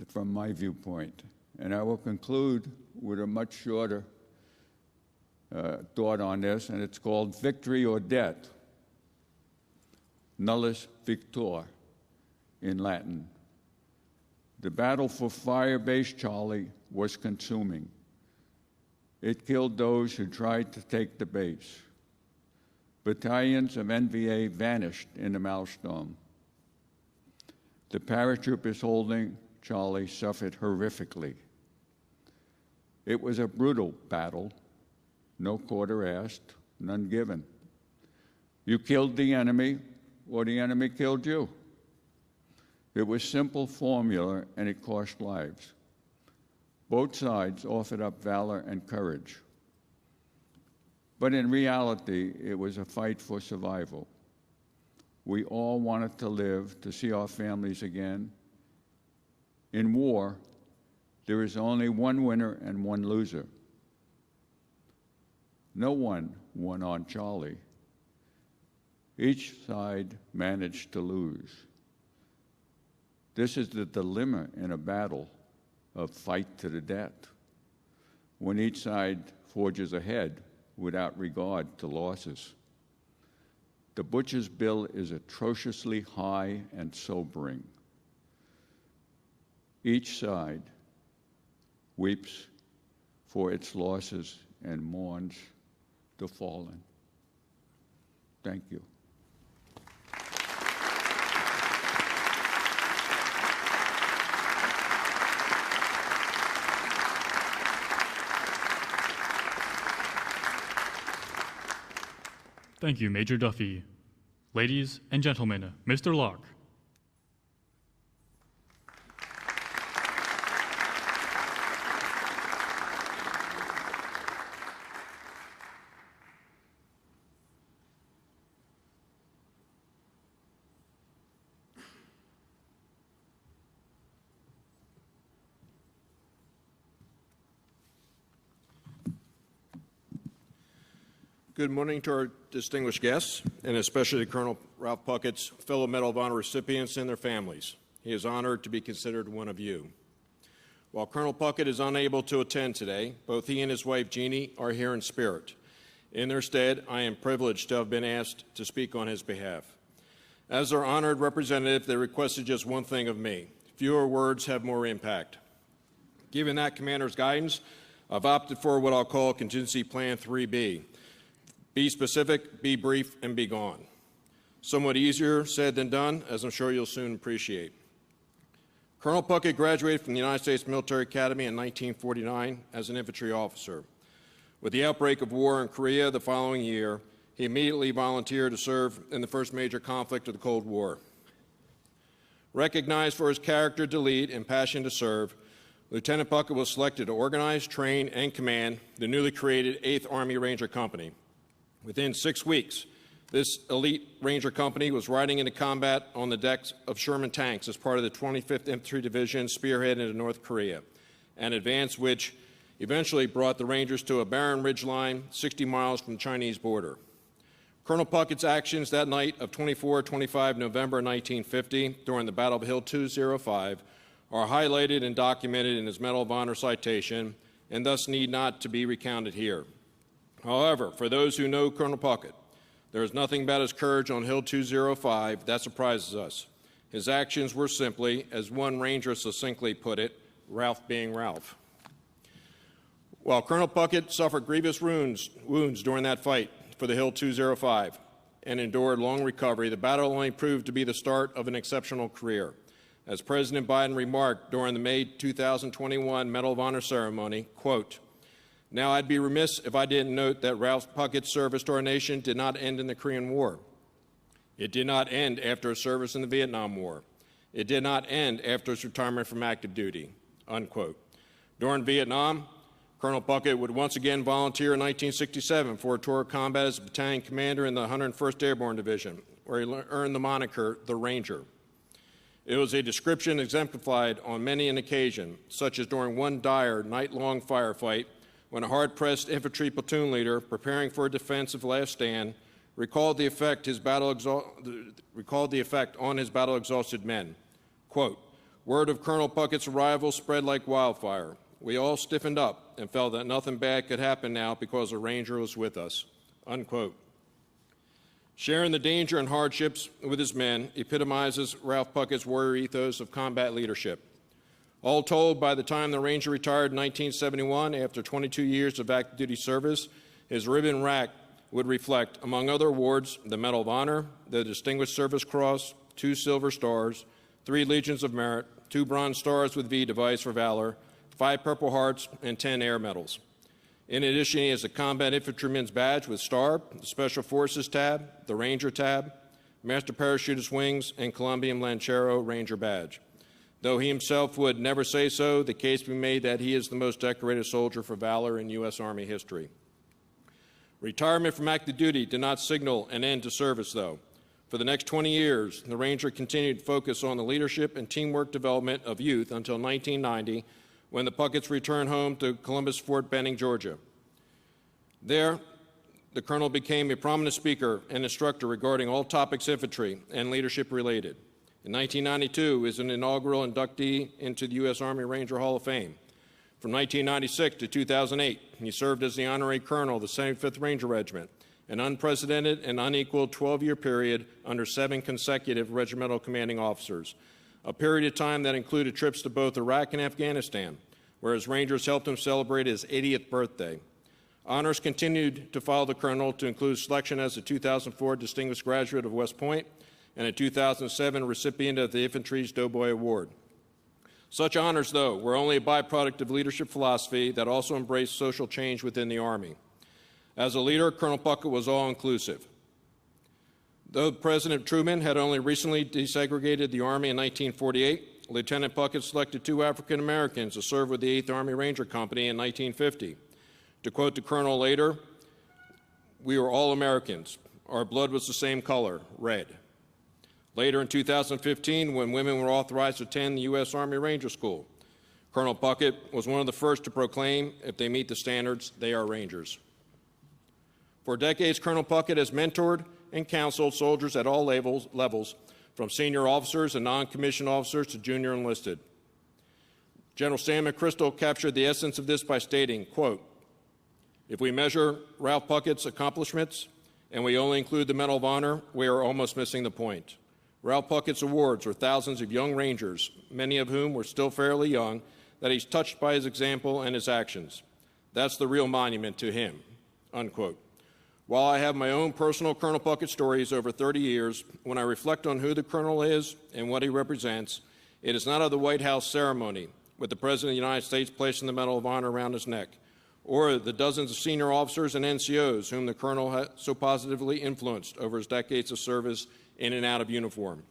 from my viewpoint. And I will conclude with a much shorter thought on this, and it's called Victory or Death. Nullus victor in Latin. The battle for Firebase Charlie was consuming. It killed those who tried to take the base. Battalions of NVA vanished in the maelstrom. The paratroopers holding Charlie suffered horrifically. It was a brutal battle. No quarter asked, none given. You killed the enemy, or the enemy killed you. It was simple formula, and it cost lives. Both sides offered up valor and courage. But in reality, it was a fight for survival. We all wanted to live, to see our families again. In war, there is only one winner and one loser. No one won on Charlie. Each side managed to lose. This is the dilemma in a battle of fight to the death, when each side forges ahead without regard to losses. The butcher's bill is atrociously high and sobering. Each side weeps for its losses and mourns the fallen. Thank you. Thank you, Major Duffy. Ladies and gentlemen, Mr. Locke. Good morning to our distinguished guests, and especially to Colonel Ralph Puckett's fellow Medal of Honor recipients and their families. He is honored to be considered one of you. While Colonel Puckett is unable to attend today, both he and his wife Jeannie are here in spirit. In their stead, I am privileged to have been asked to speak on his behalf. As their honored representative, they requested just one thing of me: fewer words have more impact. Given that Commander's guidance, I've opted for what I'll call Contingency Plan 3B. Be specific, be brief, and be gone. Somewhat easier said than done, as I'm sure you'll soon appreciate. Colonel Puckett graduated from the United States Military Academy in 1949 as an infantry officer. With the outbreak of war in Korea the following year, he immediately volunteered to serve in the first major conflict of the Cold War. Recognized for his character to lead and passion to serve, Lieutenant Puckett was selected to organize, train, and command the newly created 8th Army Ranger Company. Within 6 weeks, this elite Ranger Company was riding into combat on the decks of Sherman tanks as part of the 25th Infantry Division spearhead into North Korea, an advance which eventually brought the Rangers to a barren ridgeline 60 miles from the Chinese border. Colonel Puckett's actions that night of 24-25 November 1950 during the Battle of Hill 205 are highlighted and documented in his Medal of Honor citation and thus need not to be recounted here. However, for those who know Colonel Puckett, there is nothing about his courage on Hill 205 that surprises us. His actions were simply, as one Ranger succinctly put it, Ralph being Ralph. While Colonel Puckett suffered grievous wounds during that fight for the Hill 205 and endured long recovery, the battle only proved to be the start of an exceptional career. As President Biden remarked during the May 2021 Medal of Honor ceremony, quote, "Now, I'd be remiss if I didn't note that Ralph Puckett's service to our nation did not end in the Korean War. It did not end after his service in the Vietnam War. It did not end after his retirement from active duty," unquote. During Vietnam, Colonel Puckett would once again volunteer in 1967 for a tour of combat as a battalion commander in the 101st Airborne Division, where he earned the moniker the Ranger. It was a description exemplified on many an occasion, such as during one dire night-long firefight when a hard-pressed infantry platoon leader preparing for a defensive last stand recalled the effect on his battle-exhausted men. Quote, "Word of Colonel Puckett's arrival spread like wildfire. We all stiffened up and felt that nothing bad could happen now because a Ranger was with us," unquote. Sharing the danger and hardships with his men epitomizes Ralph Puckett's warrior ethos of combat leadership. All told, by the time the Ranger retired in 1971, after 22 years of active duty service, his ribbon rack would reflect, among other awards, the Medal of Honor, the Distinguished Service Cross, 2 Silver Stars, 3 Legions of Merit, 2 Bronze Stars with V device for valor, 5 Purple Hearts, and 10 Air Medals. In addition, he has a Combat Infantryman's Badge with Star, the Special Forces tab, the Ranger tab, Master Parachutist Wings, and Columbian Lancero Ranger Badge. Though he himself would never say so, the case be made that he is the most decorated soldier for valor in U.S. Army history. Retirement from active duty did not signal an end to service, though. For the next 20 years, the Ranger continued to focus on the leadership and teamwork development of youth until 1990, when the Pucketts returned home to Columbus, Fort Benning, Georgia. There, the colonel became a prominent speaker and instructor regarding all topics infantry and leadership related. In 1992, he was an inaugural inductee into the U.S. Army Ranger Hall of Fame. From 1996 to 2008, he served as the honorary colonel of the 75th Ranger Regiment, an unprecedented and unequaled 12-year period under 7 consecutive regimental commanding officers, a period of time that included trips to both Iraq and Afghanistan, where his Rangers helped him celebrate his 80th birthday. Honors continued to follow the colonel to include selection as a 2004 Distinguished Graduate of West Point and a 2007 recipient of the Infantry's Doughboy Award. Such honors, though, were only a byproduct of leadership philosophy that also embraced social change within the Army. As a leader, Colonel Puckett was all-inclusive. Though President Truman had only recently desegregated the Army in 1948, Lieutenant Puckett selected 2 African Americans to serve with the 8th Army Ranger Company in 1950. To quote the colonel later, "We were all Americans. Our blood was the same color, red." Later in 2015, when women were authorized to attend the U.S. Army Ranger School, Colonel Puckett was one of the first to proclaim, if they meet the standards, they are Rangers. For decades, Colonel Puckett has mentored and counseled soldiers at all levels, from senior officers and non-commissioned officers to junior enlisted. General Sam McChrystal captured the essence of this by stating, quote, "If we measure Ralph Puckett's accomplishments and we only include the Medal of Honor, we are almost missing the point. Ralph Puckett's awards are thousands of young Rangers, many of whom were still fairly young, that he's touched by his example and his actions. That's the real monument to him," unquote. While I have my own personal Colonel Puckett stories over 30 years, when I reflect on who the colonel is and what he represents, it is not of the White House ceremony, with the President of the United States placing the Medal of Honor around his neck, or the dozens of senior officers and NCOs whom the colonel has so positively influenced over his decades of service in and out of uniform.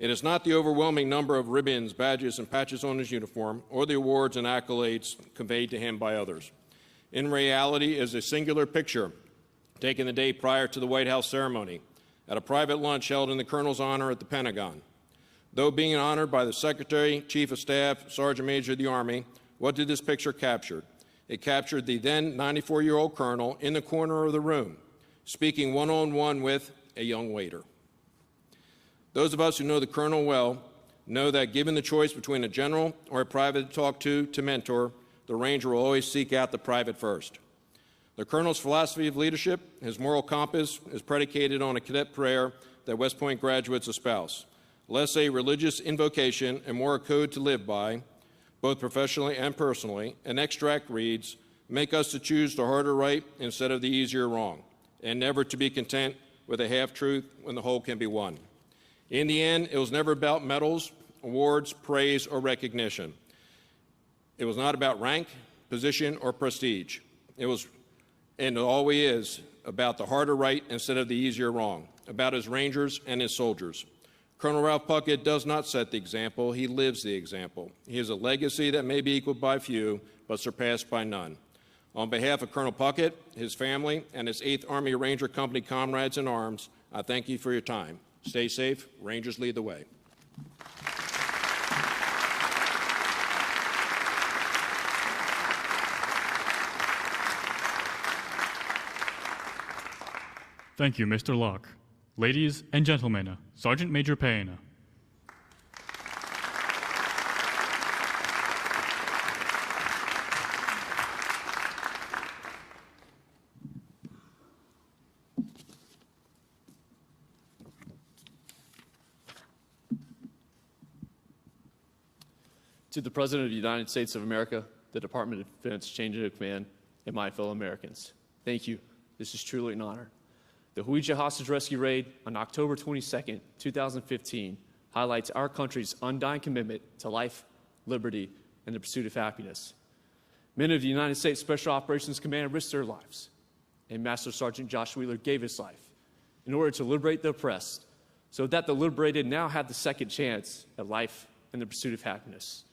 It is not the overwhelming number of ribbons, badges, and patches on his uniform, or the awards and accolades conveyed to him by others. In reality, it is a singular picture taken the day prior to the White House ceremony at a private lunch held in the colonel's honor at the Pentagon. Though being honored by the Secretary, Chief of Staff, Sergeant Major of the Army, what did this picture capture? It captured the then 94-year-old colonel in the corner of the room, speaking one-on-one with a young waiter. Those of us who know the colonel well know that given the choice between a general or a private to talk to mentor, the Ranger will always seek out the private first. The colonel's philosophy of leadership, his moral compass, is predicated on a cadet prayer that West Point graduates espouse. Less a religious invocation and more a code to live by, both professionally and personally. An extract reads, "Make us to choose the harder right instead of the easier wrong, and never to be content with a half-truth when the whole can be won." In the end, it was never about medals, awards, praise, or recognition. It was not about rank, position, or prestige. It was, and it always is, about the harder right instead of the easier wrong, about his Rangers and his soldiers. Colonel Ralph Puckett does not set the example, he lives the example. He has a legacy that may be equaled by few, but surpassed by none. On behalf of Colonel Puckett, his family, and his 8th Army Ranger Company comrades in arms, I thank you for your time. Stay safe. Rangers lead the way. Thank you, Mr. Locke. Ladies and gentlemen, Sergeant Major Payne. To the President of the United States of America, the Department of Defense, Chain of Command, and my fellow Americans, thank you. This is truly an honor. The Huija Hostage Rescue Raid on October 22nd, 2015 highlights our country's undying commitment to life, liberty, and the pursuit of happiness. Men of the United States Special Operations Command risked their lives, and Master Sergeant Josh Wheeler gave his life in order to liberate the oppressed, so that the liberated now have the second chance at life and the pursuit of happiness.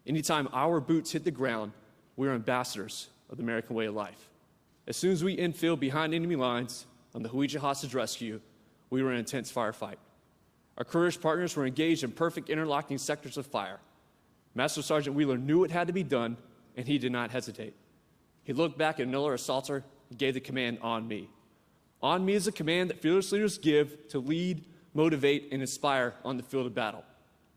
Anytime our boots hit the ground, we are ambassadors of the American way of life. As soon as we infill behind enemy lines on the Huija Hostage Rescue, we were in an intense firefight. Our courage partners were engaged in perfect interlocking sectors of fire. Master Sergeant Wheeler knew it had to be done, and he did not hesitate. He looked back at another assaulter and gave the command on me. On me is a command that fearless leaders give to lead, motivate, and inspire on the field of battle.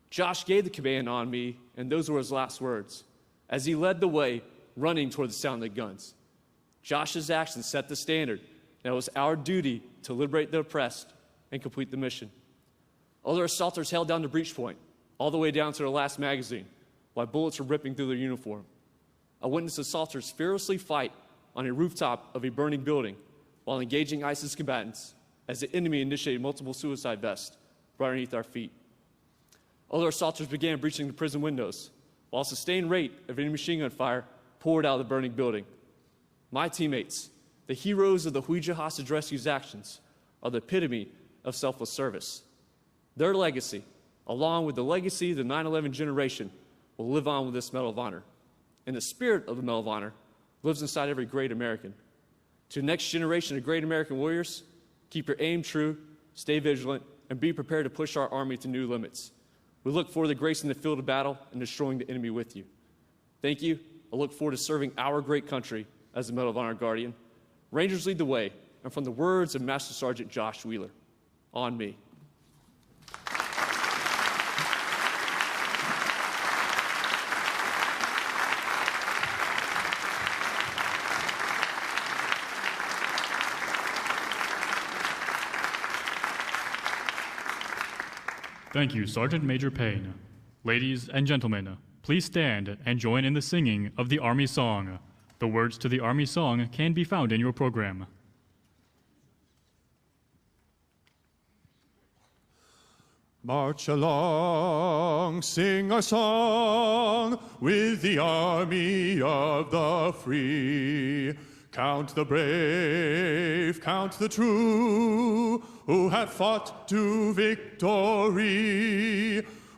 Josh gave the command on me, and those were his last words, as he led the way, running toward the sound of the guns. Josh's actions set the standard, and it was our duty to liberate the oppressed and complete the mission. Other assaulters held down the breach point, all the way down to their last magazine, while bullets were ripping through their uniform. I witnessed assaulters fearlessly fight on a rooftop of a burning building while engaging ISIS combatants as the enemy initiated multiple suicide vests right underneath our feet. Other assaulters began breaching the prison windows, while a sustained rate of enemy machine gun fire poured out of the burning building. My teammates, the heroes of the Huija Hostage Rescue's actions, are the epitome of selfless service. Their legacy, along with the legacy of the 9/11 generation, will live on with this Medal of Honor. And the spirit of the Medal of Honor lives inside every great American. To the next generation of great American warriors, keep your aim true, stay vigilant, and be prepared to push our Army to new limits. We look forward to gracing the field of battle and destroying the enemy with you. Thank you. I look forward to serving our great country as the Medal of Honor Guardian. Rangers lead the way, and from the words of Master Sergeant Josh Wheeler, on me. Thank you, Sergeant Major Payne. Ladies and gentlemen, please stand and join in the singing of the Army Song. The words to the Army Song can be found in your program. March along, sing our song with the army of the free. Count the brave, count the true, who have fought to victory.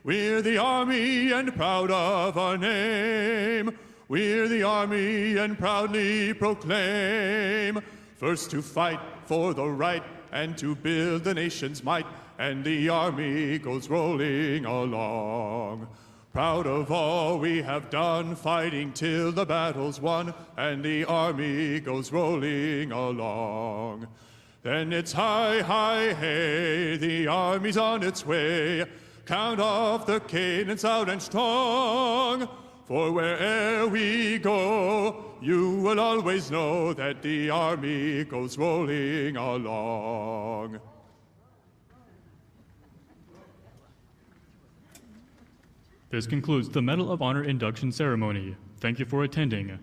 We're the army and proud of our name. We're the army and proudly proclaim. First to fight for the right and to build the nation's might, and the army goes rolling along. Proud of all we have done, fighting till the battle's won, and the army goes rolling along. Then it's hi, hi, hey, the army's on its way. Count off the cadence out and strong, for where'er we go, you will always know that the army goes rolling along. This concludes the Medal of Honor induction ceremony. Thank you for attending.